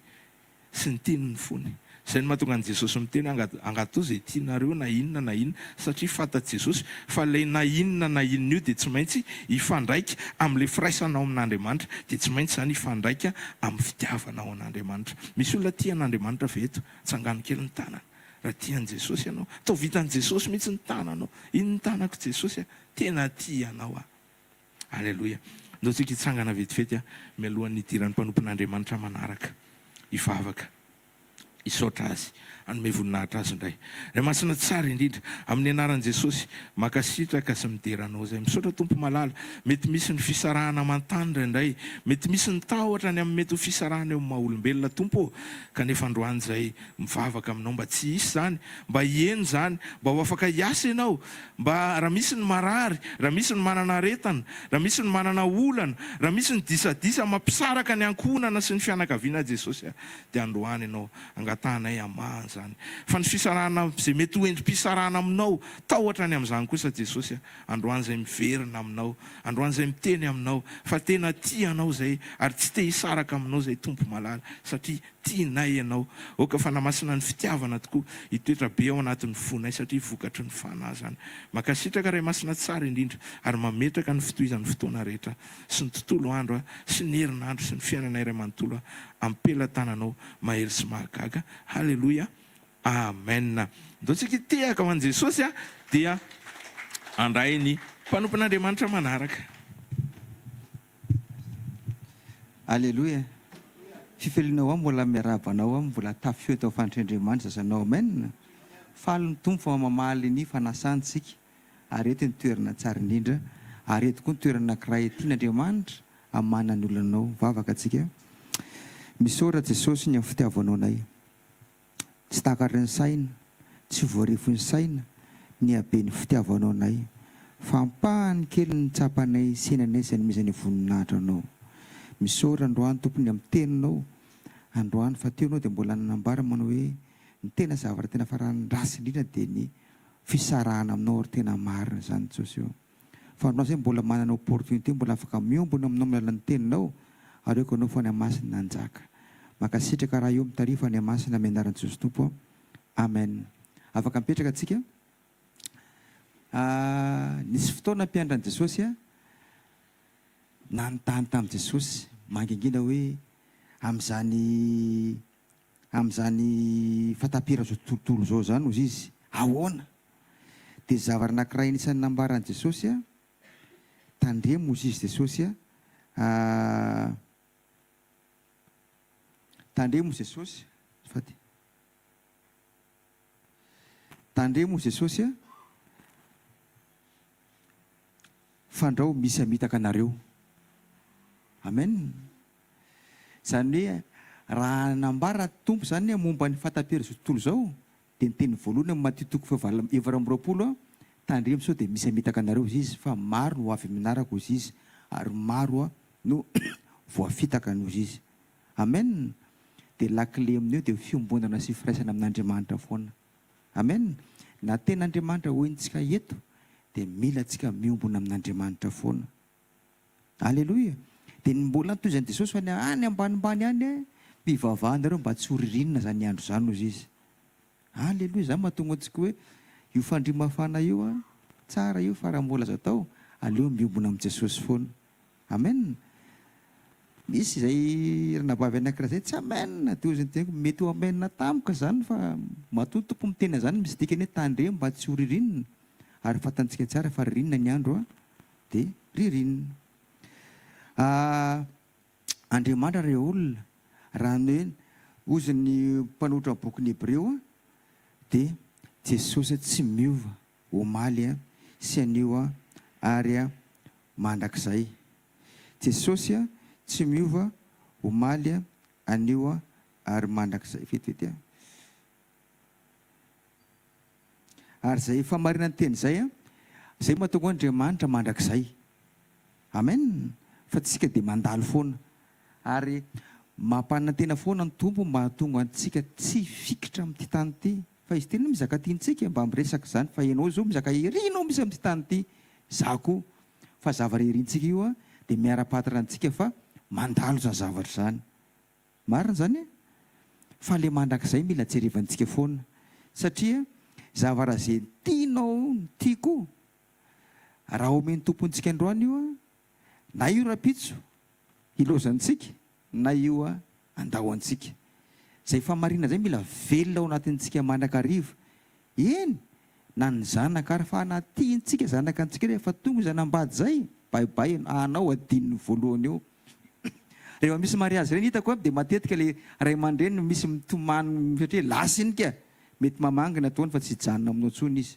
sy ny tiany ny fony. Izay no mahatonga an'i Jesosy miteny angatao izay tianareo na inona satria fantat'i Jesosy fa ilay na inona io dia tsy maintsy hifandraika amin'ilay firaisanao amin'Andriamanitra, dia tsy maintsy izany hifandraika amin'ny fitiavanao an'Andriamanitra. Misy olona tia an'Andriamanitra ve eto? Tsangano kely ny tanana. Raha tian'i Jesosy ianao, atao vitan'i Jesosy mihitsy ny tananao. Iny ny tanako Jesosy tena tia anao Alleloia. Ndao tsika hitsangana vetivety mialohan'ny hidiran'ny mpanompon'Andriamanitra manaraka hivavaka. Isaotra azy, anome voninahitra azy indray. Ray masina tsara indrindra amin'ny anaran'i Jesosy makasitraka sy mideranao zay. Misaotra Tompo malala, mety misy ny fisarahana aman-tany indray, mety misy ny tahotra ny amin'ny mety ho fisarahana eo amin'ny maha olombelona Tompo. Kanefa androany izay mivavaka aminao mba tsy hisy zany, mba hieny zany, mba ho afaka hiasa ianao, mba raha misy ny marary, raha misy ny manana aretana, raha misy ny manana olana, raha misy ny disadisa mampisaraka ny ankohonana sy ny fianakaviana Jesosy dia androany ianao angatanay amanja zany fa ny fisarahana zay mety ho endrim-pisarahana aminao tahotra ny amin'izany kosa Jesosy androany zay miverina aminao, androany zay miteny aminao fa tena tia anao zay ary tsy te hisaraka aminao zay tompo malala satria tianay ianao. Oka fa namasina ny fitiavana tokoa hitoetra be ao anatin'ny fonay satria vokatry ny fanazana. Makasitraka ray masina tsara indrindra ary mametraka ny fitohizan'ny fotoana rehetra sy ny tontolo andro sy ny herinandro sy ny fiainanay iray manontolo ampelatananao mahery sy mahagaga. Halleloia, amen. Ndotsika tehaka ho an' Jesosy dia andray ny mpanompon'Andriamanitra manaraka. Halleloia. Fifelinao ao mbola miarabanao ao mbola tafio tao fanitren'Andriamanitra zazanao, amen. Falo ny tompo fa mamaly ny fanasantsika ary eto ny toerana tsara indrindra ary eto koa ny toerana anankiray tian'Andriamanitra amanany olonanao vavaka atsika. Misaora Jesosy ny amin'ny fitiavanao anay, tsy takatry ny saina, tsy voarifo ny saina ny habe ny fitiavanao anay, fampahany kely ny tsapanay senanay izay nomezany voninahitra anao. Misaora androany tompony amin'ny teninao androany fa teonao dia mbola nanambara manao hoe ny tena zavatra tena farandrasy indrindra dia ny fisarahana aminao ary tena marina zany Jesosy io. Fa androany zay mbola manana opportunité, mbola afaka miombona aminao amin'ny alalan'ny teninao ary eo anao fa ny masina nanjaka. Makasitraka raha io mitarifa ny masina amin'ny anaran'i Jesosy Tompo, amen. Afaka mipetraka atsika. Nisy fotoana mpiandran'i Jesosy nanontany tamin'i Jesosy mangingina hoe amin'izany fatapera zao tontolo zao zany ozy izy ahoana. Dia zavatra anankiray anisan'ny nambaran'i Jesosy tandremo ozy izy Jesosy tandremo Jesosy tandremo Jesosy fandrao misy amitaka anareo, amen. Zany hoe raha nambara tompo zany momba ny fatapera zao tontolo zao dia ny teny voalohany amin'ny Matthieu toko 7:20 tandremo sao dia misy amitaka anareo izy izy fa maro no avy minaraka ozy izy ary maro no voafitaka nozy izy, amen. Dia lakile amin'io dia fiombonana sy firaisana amin'Andriamanitra foana, amen. Na ten'Andriamanitra hoentsika eto dia mila antsika miombona amin'Andriamanitra foana, alleloia. Dia mbola toy izany Jesosy fa ny any ambanimbany any mpivavahanareo mba tsy ho ririnina zany andro zany ozy izy, alleloia. Zany mahatonga antsika hoe io fandrimafana io tsara io fa raha mbola azo atao aleo miombona amin'i Jesosy foana, amen. Misy izay ranabavy anankiray zay tsy amen dia ozy teniko mety ho amen tampoka zany fa matoa tompo mitena zany misy dikany hoe tandremo mba tsy ho ririnina ary fatantsika tsara fa ririnina ny andro dia ririnina. Andriamanitra re olona raha ny hoe ozy ny mpanotra boky ny Hebreo dia Jesosy tsy miova omaly sy anio ary mandrakizay. Jesosy tsy miova omaly anio ary mandrakizay fetifety ary zay famarina ny teny zay zay mahatonga Andriamanitra mandrakizay, amen. Fa tsika dia mandalo foana ary mampanantena foana ny tompo mba hahatonga antsika tsy fikitra amin'ity tany ity fa izy tena mizaka tiantsika mba miresaka zany fa ianao zao mizaka irinao misy amin'ity tany ity za koa fa zavaririntsika io dia miara-patitra antsika fa mandalo zany zavatra zany, marina zany fa le mandrakizay mila jerevantsika foana satria zavatra zay tianao tiako raha omeny tompontsika androany io na io rapitso ilozantsika na io andahoantsika. Zay famarina zay mila velona ao anatintsika mandrakariva, eny na ny zanaka ary fa anatiantsika zanaka antsika rehefa tonga zanambady zay baibay anao adininy voalohany eo. Rehefa misy mariazy reny hitako dia matetika le ray aman-dreny misy mitomany satria lasinika mety mamangina ataony fa tsy janona aminao tsony izy.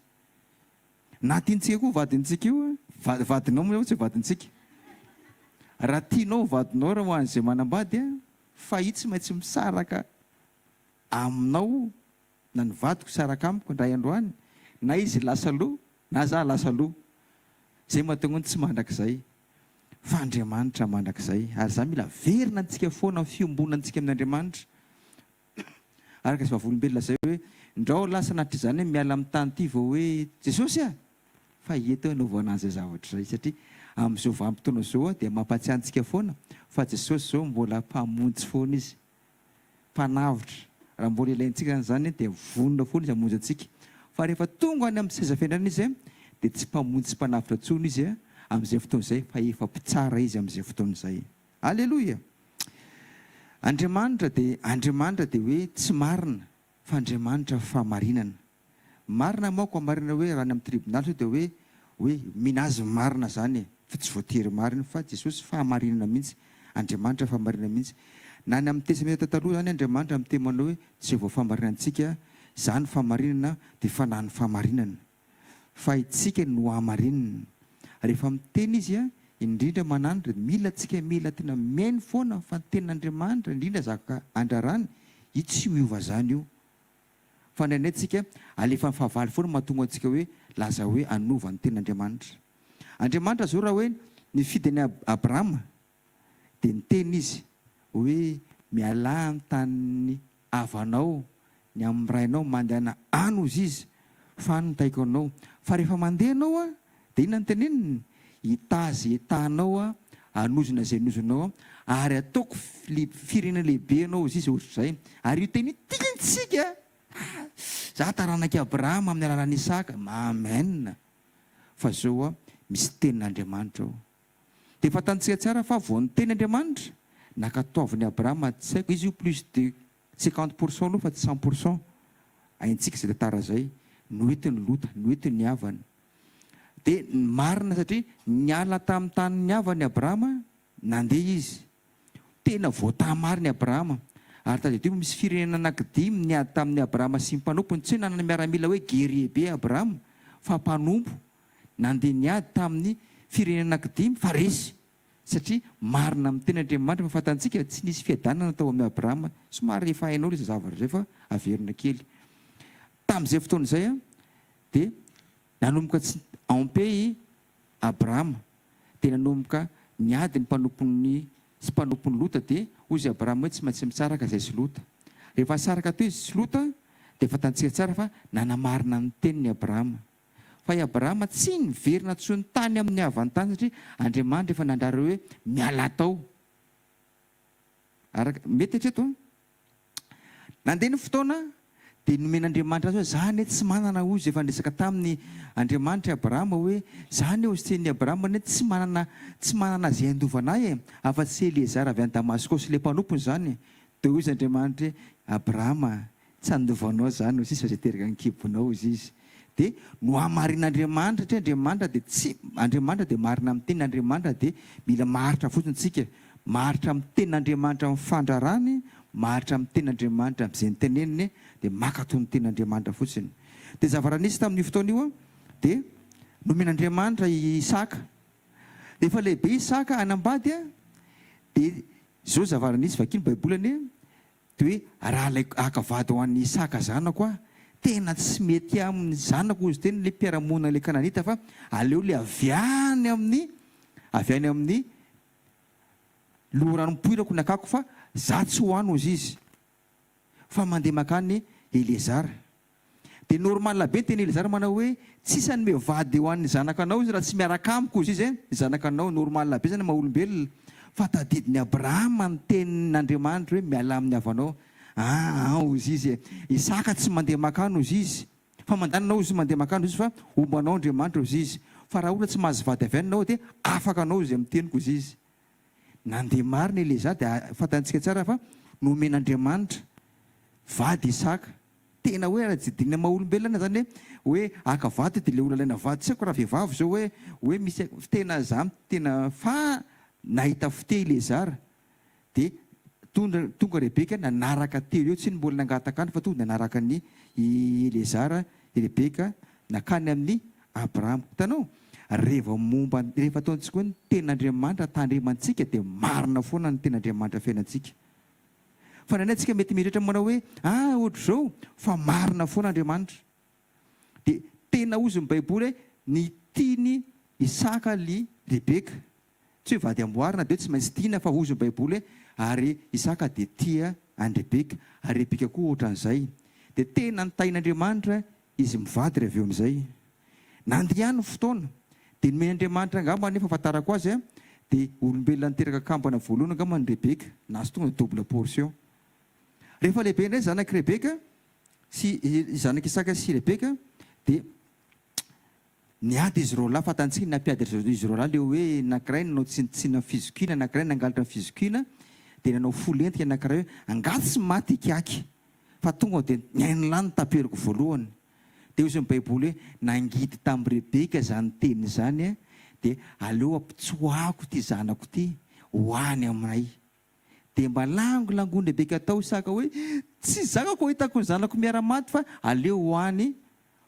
Na tiantsika koa vadintsika io vadinao moa tsy vadintsika. Raha tianao vadinao raha hoan'izay manambady fa io tsy maintsy misaraka aminao na ny vadiko saraka amiko ndray androany na izy lasa loha na za lasa loha. Zay mahatonga tsy mandrakizay fa Andriamanitra mandrakizay ary za mila verina antsika foana fiombonantsika amin'Andriamanitra araka sy vavolombelona zay hoe ndrao lasa natry zany hoe miala amin'ny tany ity vao hoe Jesosy fa eto anaova anazy zavatra zay satria amin'izao vanim-potoana zao dia mampatsiahantsika foana fa Jesosy zao mbola mpamonjy foana izy, mpanavitra. Raha mbola ilaintsika zany dia vonona foana izy hamonjy antsika, fa rehefa tonga any amin'ny seza fiainana izy dia tsy mpamonjy sy mpanavitra intsony izy amin'izay fotoana izay, fa efa mpitsara izy amin'izay fotoana izay. Aleloia. Andriamanitra dia hoe tsy marina fa Andriamanitra fahamarinana. Marina manko amarinana hoe raha ny amin'ny tribonaly dia hoe minazy marina zany, fa tsy voatery marina fa Jesosy fahamarinana mihitsy, Andriamanitra fahamarinana mihitsy. Na ny amin'ny Testamenta taloha zany Andriamanitra miteny manao hoe tsy voafahamarinantsika zany fahamarinana dia fanahy fahamarinana, fa itsika no hamarinana. Rehefa miteny izy indrindra manandro mila tena miaino foana fa ny tenin'Andriamanitra indrindra zaka andrarany io tsy hiova zany io, fa ndraindray tsika alefa fahavaly foana mahatonga antsika hoe laza hoe anova ny tenin'Andriamanitra. Andriamanitra zao raha hoe nifidy ny Abrahama dia niteny izy hoe miala ny tany avanao ny amin'ny rainao mandehana any ozy izy fa nitaiko anao, fa rehefa mandeha anao dia inona ny teneniny hitazy etanao anozona izay nozonao ary ataoko firenena lehibe anao izy izy ohatr'izay. Ary io teny tiantsika za taranaki Abrahama amin'ny alalan'i Isaka, amen. Fa zao misy tenin'Andriamanitra ao dia fantantsika tsara fa vao ny tenin'Andriamanitra nakataoviny Abrahama, tsy haiko izy io plus de 50% aloha fa tsy 100%, haintsika izay tantara zay, noentiny lota, noentiny havana. Dia marina satria niala tamin'ny tany niavany Abrahama, nandeha izy tena voatamariny Abrahama. Ary tadidimo misy firenena anankidimy niady tamin'ny Abrahama sy mpanompony, tsy hoe nanana miaramila hoe guerrier Abrahama, fa mpanompo nandeha niady tamin'ny firenena anankidimy fa resy, satria marina amin'ny tenin'Andriamanitra. Fa fantantsika tsy nisy fiadanana tao amin'ny Abrahama, somary efa hainao ilay zavatra zay fa averina kely. Tamin'izay fotoana izay dia nanomboka tsy ampey Abrahama, dia nanomboka niady ny mpanompony sy mpanompony Lota, dia hozy Abrahama hoe tsy maintsy mitsaraka izay sy Lota. Rehefa saraka teo izy sy Lota dia fantantsika tsara fa nanamarina ny teniny Abrahama. Fa i Abrahama tsy niverina tsony tany amin'ny havan'ny tany satria Andriamanitra efa nandrary hoe miala tao. Mety hatreto nandeha ny fotoana dia nomen'Andriamanitra azy hoe zany tsy manana ozy efa nisaka tamin'ny Andriamanitra Abrahama hoe zany ozy ten'ny Abrahama tsy manana zay andovanay afa-tsy Eleazara avy any Damaskosy le mpanompony zany. Dia ozy Andriamanitra Abrahama tsy andovanao zany ozy izy fa zay teraka ny kibonao ozy izy. Dia no hamarin'Andriamanitra satria Andriamanitra dia Andriamanitra dia marina amin'ny tenin'Andriamanitra, dia mila maharitra fotsiny tsika, maharitra amin'ny tenin'Andriamanitra amin'ny fandrarany, maharitra amin'ny tenin'Andriamanitra amin'izay niteneniny, dia makatoy ny tenin'Andriamanitra fotsiny. Dia zava-ranisy tamin'ny fotoana io dia nomen'Andriamanitra Isaka. Dia efa lehibe Isaka anambady dia zao zava-ranisy vakiny baibolany dia hoe raha ilay akavady ho an'ny Isaka zanako tena tsy mety amin'ny zanako izy teny le mpiaramonina le Kananita, fa aleo le avy any amin'ny loran'nypoirako nakako, fa za tsy ho any ozy izy fa mandeha makany Eleazara. Dia normal be teny Eleazara manao hoe tsisy any mevady ho an'ny zanakanao izy raha tsy miaraka amiko izy izy ny zanakanao. Normal be zany maha-olombelona, fa tadidiny Abrahama ny tenin'Andriamanitra hoe miala amin'ny havanao. Ozy izy Isaka tsy mandeha makany ozy izy, fa mandananao izy mandeha makany izy, fa ombanao Andriamanitra ozy izy. Fa raha olona tsy mahazo vady avy any anao dia afaka anao izy amin'ny teniko ozy izy. Nandeha marina Eleza dia fantantsika tsara fa nomen'Andriamanitra vady Isaka. Tena hoe raha jidina maha-olombelona zany hoe aka vady dia le olona ilaina vady. Tsy haiko raha vehivavy zao hoe misy tena zany tena fa nahita fite Elezara dia tonga Rebeka nanaraka telo eo, tsy ny mbola nangataka any fa tonga nanaraka ny Elezara Rebeka nakany amin'ny Abrahama. Hitanao rehefa ataontsika hoe ny tenin'Andriamanitra tandremantsika dia marina foana ny tenin'Andriamanitra fiainantsika. Fa ndraindray antsika mety mieritratra manao hoe ohatra zao, fa marina foana Andriamanitra. Dia tena ozy ny baiboly hoe ny tiany Isaka ly Rebeka, tsy hoe vady amboarina dia tsy maintsy tiana, fa ozy ny baiboly hoe ary Isaka dia tia Rebeka, ary Rebeka koa ohatran'izay. Dia tena ny tain'Andriamanitra izy mivady rehefa eo amin'izay. Nandriany fotoana. Dia nomen'Andriamanitra angamba nefa fahatarako azy dia olombelona niteraka kampana voalohany angamba ny Rebeka, nazy tonga double portion. Rehefa lehibe indray zanaky Rebeka sy zanaky Isaka sy Rebeka dia niady izy roa lahy, fatantsika nampiady izy roa lahy le hoe anankiray nanao tsinitsina fizokiana, anankiray nangalatra ny fizokiana, dia nanao folentika anankiray hoe angaty sy maty ikiaky fa tonga dia nyainy lany taperiko voalohany. Dia izy ny Baiboly hoe nangidy tamin'ny Rebeka zany teny izany dia aleo ampitsoahako ty zanako ty hoany aminay. Dia mba langolangony Rebeka tao Isaka hoe tsy zakako hitako ny zanako miara-maty fa aleo hoany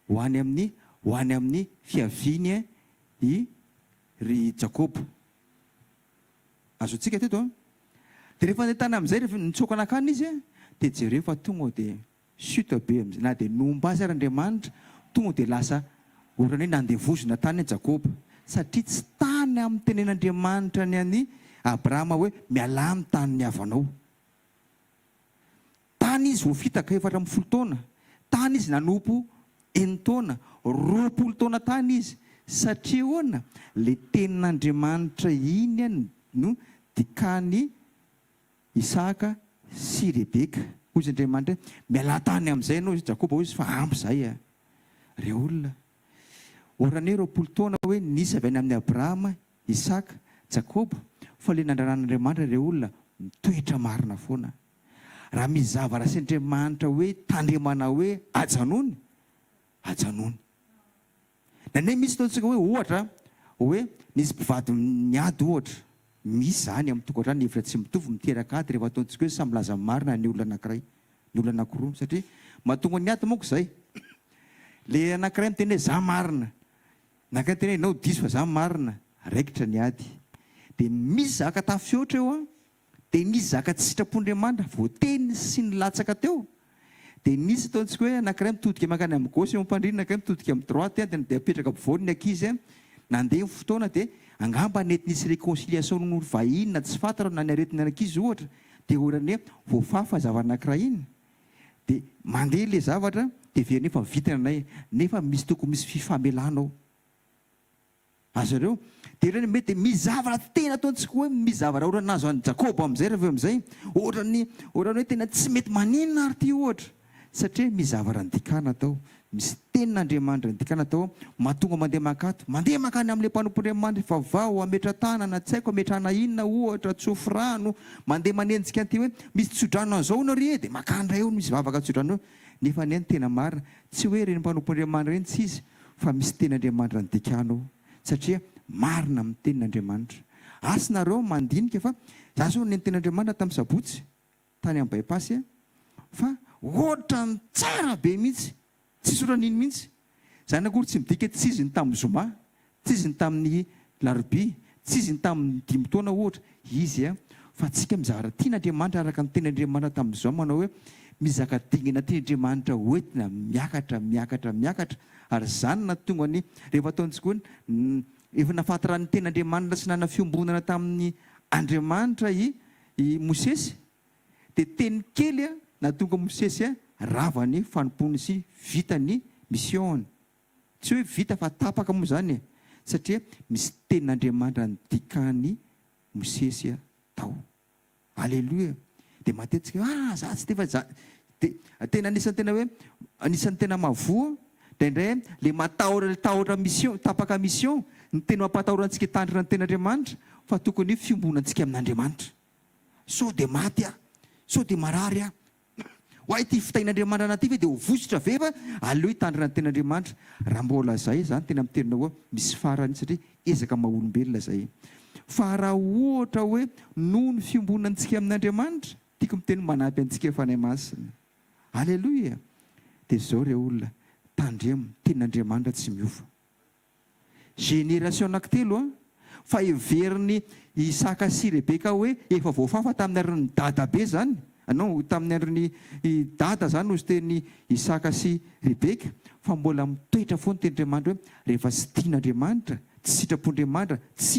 amin'ny fiaviany ry Jakobo. Azotsika teto. Dia rehefa nentana amin'izay rehefa nitsoaka anakany izy dia jereo fa tonga dia suta be amin'izay na dia nomba azy Andriamanitra tonga dia lasa ohatrany hoe nandevozona tany Jakobo satria tsy tany amin'ny tenen'Andriamanitra ny any Abrahama hoe miala amin'ny tany niavanao. Tany izy voafitaka 4 taona, tany izy nanompo 9 taona, 20 taona tany izy satria hoana le tenin'Andriamanitra iny no dikany Isaka sy Rebeka. Hoy Andriamanitra miala tany amin'izay ianao Jakobo, hoy izy fa ampy izay re olona ohatrany hoe 20 taona hoe nisy avy any amin'ny Abrahama, Isaka, Jakobo, fa le nandranan'Andriamanitra re olona mitoetra marina foana. Raha mizava raha sy Andriamanitra hoe tandremana hoe ajanony, ajanony. Na ne misy taontsika hoe ohatra hoe nisy mpivady niady ohatra, misy zany amin'ny tokantrano hevitra tsy mitovy miteraka ady rehefa ataontsika hoe samy laza marina ny olona anankiray, ny olona anankiroa, satria mahatonga ny ady monko izay. Le anankiray miteny hoe za marina, anankiray miteny hoe nao diso fa za marina, raikitra ny ady. Dia misy zaka tafiotra eo dia nisy zaka tsy sitrapon'Andriamanitra voateny sy nilatsaka teo. Dia nisy ataontsika hoe anankiray mitodika makany amin'ny gauche eo ampandrina, anankiray mitodika amin'ny droite dia apetraka ampovoany ny ankizy nandeha ny fotoana dia angamba nety nisy réconciliation no vahiny na tsy fantatra na ny aretina anankizy ohatra dia ohatrany hoe voafafa zavatra anankiray iny dia mandeha ilay zavatra dia very nefa vitana anay nefa misy tokony misy fifamelana ao. Azareo dia ohatrany mety mizavatra tena ataontsika hoe mizavatra ohatrany nazo any Jakobo amin'izay rehefa amin'izay ohatrany hoe tena tsy mety maninona ary ty ohatra satria mizavatra nidikana tao, misy tenin'Andriamanitra nidikana tao, mahatonga mandeha makany amin'ilay mpanompon'Andriamanitra vavao ametra tanana, tsy haiko ametrana inona ohatra, tsofy rano, mandeha manenjika an'ity hoe misy tsodrano an'izao nary dia makandray eo misy vavaka tsodrano eo nefa ny tena marina tsy hoe reny mpanompon'Andriamanitra reny tsy izy fa misy tenin'Andriamanitra nidikana ao satria marina amin'ny tenin'Andriamanitra. Asinareo mandinika fa za so ny tenin'Andriamanitra tamin'ny sabotsy tany amin'ny bypassy fa ohatra ny tsara be mihitsy, tsy sora niny mihitsy. Zany akory tsy midika tsy izy ny tamin'ny zoma, tsy izy ny tamin'ny larobia, tsy izy ny tamin'ny 5 taona ohatra, izy fa tsika mizahara tian'Andriamanitra araka ny tenin'Andriamanitra tamin'izao manao hoe mizaka dingana tian'Andriamanitra hoentina miakatra ary zany na tonga ny rehefa ataontsika hoe efa nafatara ny tenin'Andriamanitra sy nana fiombonana tamin'ny Andriamanitra i Mosesy dia teny kely na tonga Mosesy rava ny fanompony sy vita ny mission. Tsy hoe vita fa tapaka moa zany satria misy tenin'Andriamanitra nidikany Mosesy tao. Aleluia. Dia matetika za tsy tefa dia tena anisan'ny tena hoe anisan'ny tena mavoa indray le matahotra mission, tapaka mission ny tena mampatahorantsika tandrina ny tenin'Andriamanitra fa tokony fiombonantsika amin'Andriamanitra. So dia maty so dia marary hoay ty fitain'Andriamanitra anaty ve dia ho vosotra ve fa aleo hitandrina ny tenin'Andriamanitra. Raha mbola zay zany tena miterina hoe misy farany satria ezaka maha-olombelona zay. Fa raha ohatra hoe noho ny fiombonantsika amin'Andriamanitra tiako miteny manampy antsika fanahy masina. Aleloia. Dia zao re olona tandremo tenin'Andriamanitra tsy miova. Génération anankitelo fa everiny Isaka sy Rebeka hoe efa voafafa tamin'ny andron'ny dada be zany, anao tamin'ny andron'ny dada zany ozy teny Isaka sy Rebeka fa mbola mitoetra foana tenin'Andriamanitra hoe rehefa tsy tian'Andriamanitra, tsy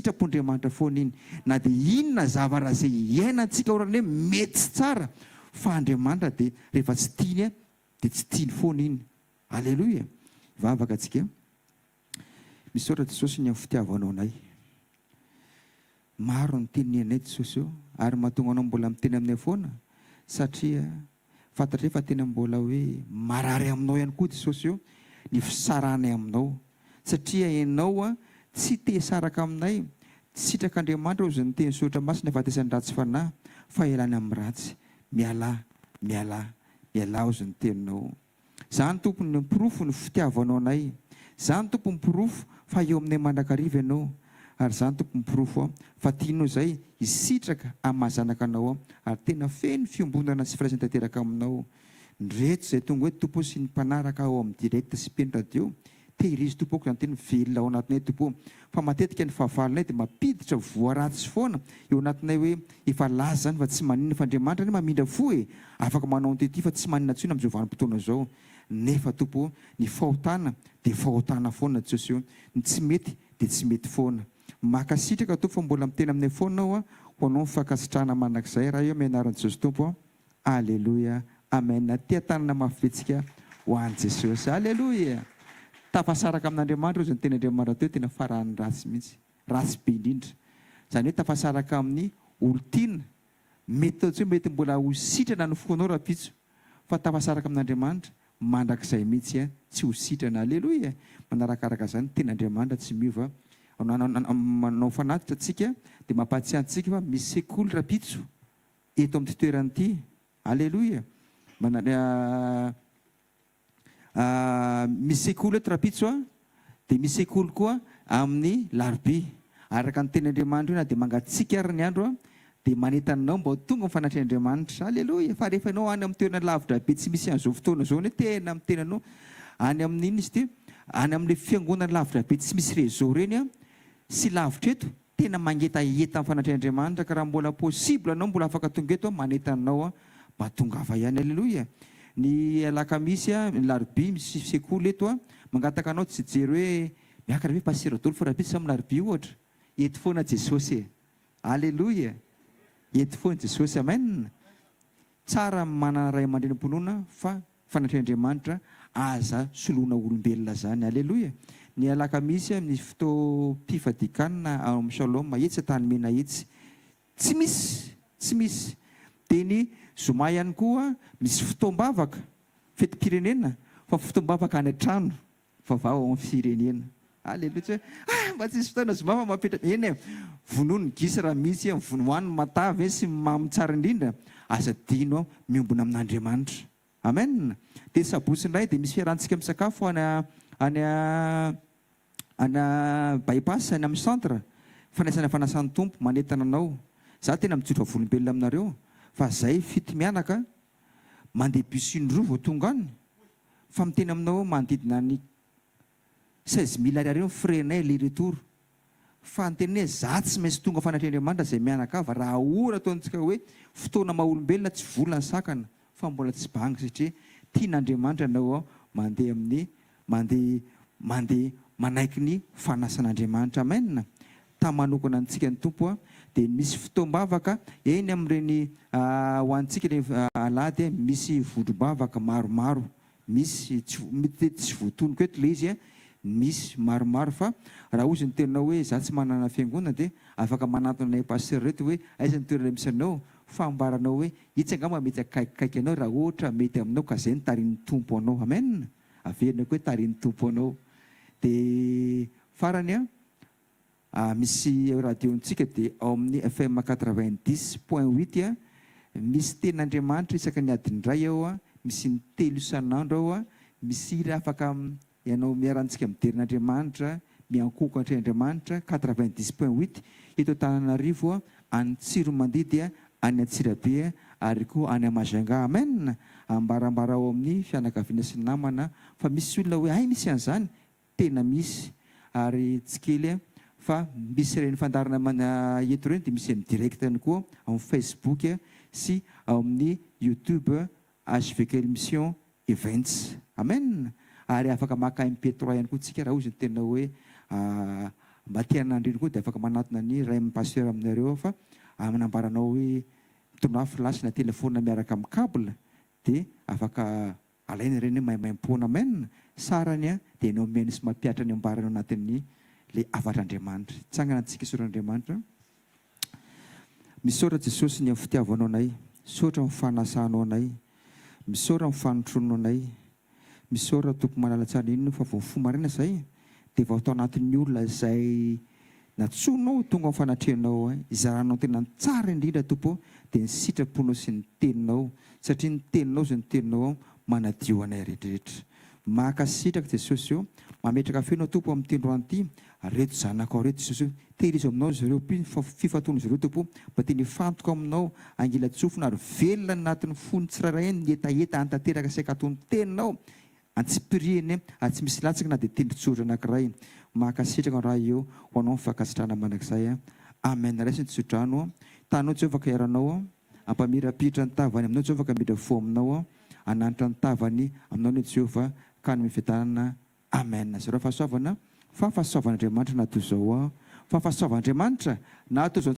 sitrapon'Andriamanitra foana iny na dia inona zavara zay iainantsika ohatrany hoe mety tsy tsara fa Andriamanitra dia rehefa tsy tiany dia tsy tiany foana iny. Aleloia. Vavaka antsika. Misaotra Jesosy ny amin'ny fitiavanao anay. Maro ny teninay Jesosy eo ary mahatonga anao mbola miteny aminay foana satria fantatra efa tena mbola hoe marary aminao ihany koa Jesosy eo ny fisaranay aminao satria ianao tsy te saraka aminay, tsy sitraka Andriamanitra ozy ny teny sotra masina afatesany ratsy fanahy fa ialany amin'ny ratsy. Miala ozy ny teninao. Zany tompony ny pirofo ny fitiavanao anay. Zany tompony pirofo fa eo aminay mandrakariva ianao. Ary zany tompony pirofo fa tianao izay hisitraka amin'ny mahazanaka anao ary tena feno fiombonana sy firaisan tanteraka aminao. Ndreto izay tonga hoe tompo sy ny mpanaraka ao amin'ny direct sy mpeny radio tehirizy tompoko izany tena velona ao anatinay tompo. Fa matetika ny fahavalonay dia mampiditra voaratsy foana eo anatinay hoe efa laza zany fa tsy maninona fa Andriamanitra ny mamindra fo afaka manao nytety fa tsy maninona tsony amin'izao vanim-potoana izao. Nefa tompo ny fahotana dia fahotana foana Jesosy eo, ny tsy mety dia tsy mety foana. Makasitraka tompo fa mbola miteny aminay foana ho anao mifankasitrahana manak'izay raha io amin'ny anaran'i Jesosy tompo. Aleloia. Amen. Tia tanana mafitsika ho an'i Jesosy. Aleloia. Tafasaraka amin'Andriamanitra ozy ny teny Andriamanitra teo tena farany ratsy mihitsy, ratsy be indrindra. Izany hoe tafasaraka amin'ny olontiana. Mety tao tsy mety mbola ho sitrana ny foanao raha pitso fa tafasaraka amin'Andriamanitra mandrakizay mihitsy tsy ho sitrana. Aleloia. Manarakaraka izany teny Andriamanitra tsy miova. Manao fanatitra antsika dia mampatsiahy antsika fa misy sekoly raha pitso eto amin'ny toerana ity. Aleloia. Misy sekoly eto raha pitso dia misy sekoly koa amin'ny larobia. Araka ny teny Andriamanitra io na dia mangatsiaka ary ny andro dia manentanao mba ho tonga amin'ny fanatrin'Andriamanitra. Aleloia. Fa rehefa ianao any amin'ny toerana lavitra be tsy misy an'izao fotoana izao hoe tena amin'ny tenanao any amin'iny izy ty any amin'ilay fiangonana lavitra be tsy misy réseau reny sy lavitra eto tena mangetaeta amin'ny fanatrin'Andriamanitra ka raha mbola possible anao mbola afaka tonga eto manentanao mba tonga ava ihany. Aleloia. Ny alakamisy ny larobia misy sekoly eto mangataka anao tsy jery hoe miakatra hoe pasteur dolo fa raha pitso amin'ny larobia ohatra. Eto foana Jesosy. Aleloia. Eto foana Jesosy. Amen. Tsara manana ray aman-dreny-ponoana fa fanatrin'Andriamanitra aza soloana olombelona zany. Aleloia. Ny alakamisy ny fotoam-pifadikanana ao amin'ny Shalom etsy tany mena etsy tsy misy. Dia ny zoma ihany koa misy fotoam-bavaka fetim-pirenena fa fotoam-bavaka any an-trano fa vao amin'ny firenena. Aleloia. Mba tsisy fotoana zoma fa mampitra eny vonono gisy raha misy vonoano matavy sy mamitsara indrindra aza dino miombona amin'Andriamanitra. Amen. Dia sabosindray dia misy fiarantsika misakafo any bypass any amin'ny centre fanaisana fanasan'ny tompo manentana anao. Za tena mijotra volombelona aminareo fa zay fito mianaka mandeha bus indroa vao tonga any fa miteny aminao manodidina ny 16 000 ariary frenay le retour fa nytenenay za tsy maintsy tonga fanatrin'Andriamanitra zay mianaka ava raha ora ataontsika hoe fotoana maha olombelona tsy volana sakana fa mbola tsy banga satria tian'Andriamanitra anao mandeha amin'ny mandeha manaiky ny fanasan'Andriamanitra. Amen. Tamanokana antsika ny tompo dia misy fotoam-bavaka eny amin'ireny ho antsika alady misy vodrom-bavaka maromaro misy tsy voatonoko eto ilay izy misy maromaro fa raha ozy ny tenao hoe za tsy manana fiangonana dia afaka manatona anay pasteur reto hoe aiza ny toerana misy anao fambaranao hoe itsy angamba mety akaikikaiky anao raha ohatra mety aminao ka zay ny tarian'ny tompo anao. Amen. Averina koa hoe tarian'ny tompo anao. Dia farany misy radiontsika dia ao amin'ny FM 90.8 misy ten'Andriamanitra isaka ny adindray ao misy ny telo isan'andro ao misy hira afaka ianao miarantsika miderin'Andriamanitra miankokatra Andriamanitra 90.8 eto Antananarivo any Tsiromandidy any Antsirabe ary koa any Amajanga. Amen. Ambarambara ao amin'ny fianakaviana sy namana fa misy olona hoe ay misy an'izany tena misy ary tsy kely fa misy ireny fandarana eto ireny dia misy amin'ny direct ihany koa amin'ny Facebook sy ao amin'ny YouTube HVK Mission Events. Amen. Ary afaka maka MP3 ihany koa tsika raha ozy ny tena hoe mba tian'andreny koa dia afaka manatona ny ray pasteur aminareo fa manambaranao hoe tonafy lasina telefona miaraka amin'ny kabla dia afaka alaina ireny maimaim-poana amen sarany a dia enao meny sy mampiatra ny ambarana anatin'ny le avatr'Andriamanitra. Tsangana antsika soran'Andriamanitra. Misaora Jesosy ny amin'ny fitiavanao anay, misaotra amin'ny fanasanao anay, misaora amin'ny fanotronao anay, misaora tompo malalatsara inona fa vao fomarina izay dia vao atao anatin'ny olona izay natsonao tonga amin'ny fanatrehanao izaranao tena tsara indrindra tompo dia ny sitraponao sy ny teninao satria ny teninao sy ny teninao manadio anay rehetrarehetra. Mahakasitraka Jesosy eo mametraka fenao tompo amin'ny tendroany ity reto zanakao reto Jesosy tehirizo aminao zareo fifatony zareo tompo mba tiany fantoka aminao angilatsofina ary velona anatin'ny fony tsirairay ny etaeta antanteraka saika atony teninao antsipiriany ary tsy misy latsaka na dia tendrotsotra anankiray. Mahakasitraka raha eo ho anao mifankasitrana manak'izay amen. Raisiny tsodrano tanao tsy afaka iaranao ampamirapitra ny tavany aminao tsy afaka midra fo aminao ananitra ny tavany aminao ny Jehovah ka ny mifitanana amen. Zareo fahasoavana fa fahasoavan'Andriamanitra na toy izao fa fahasoavan'Andriamanitra na toy izao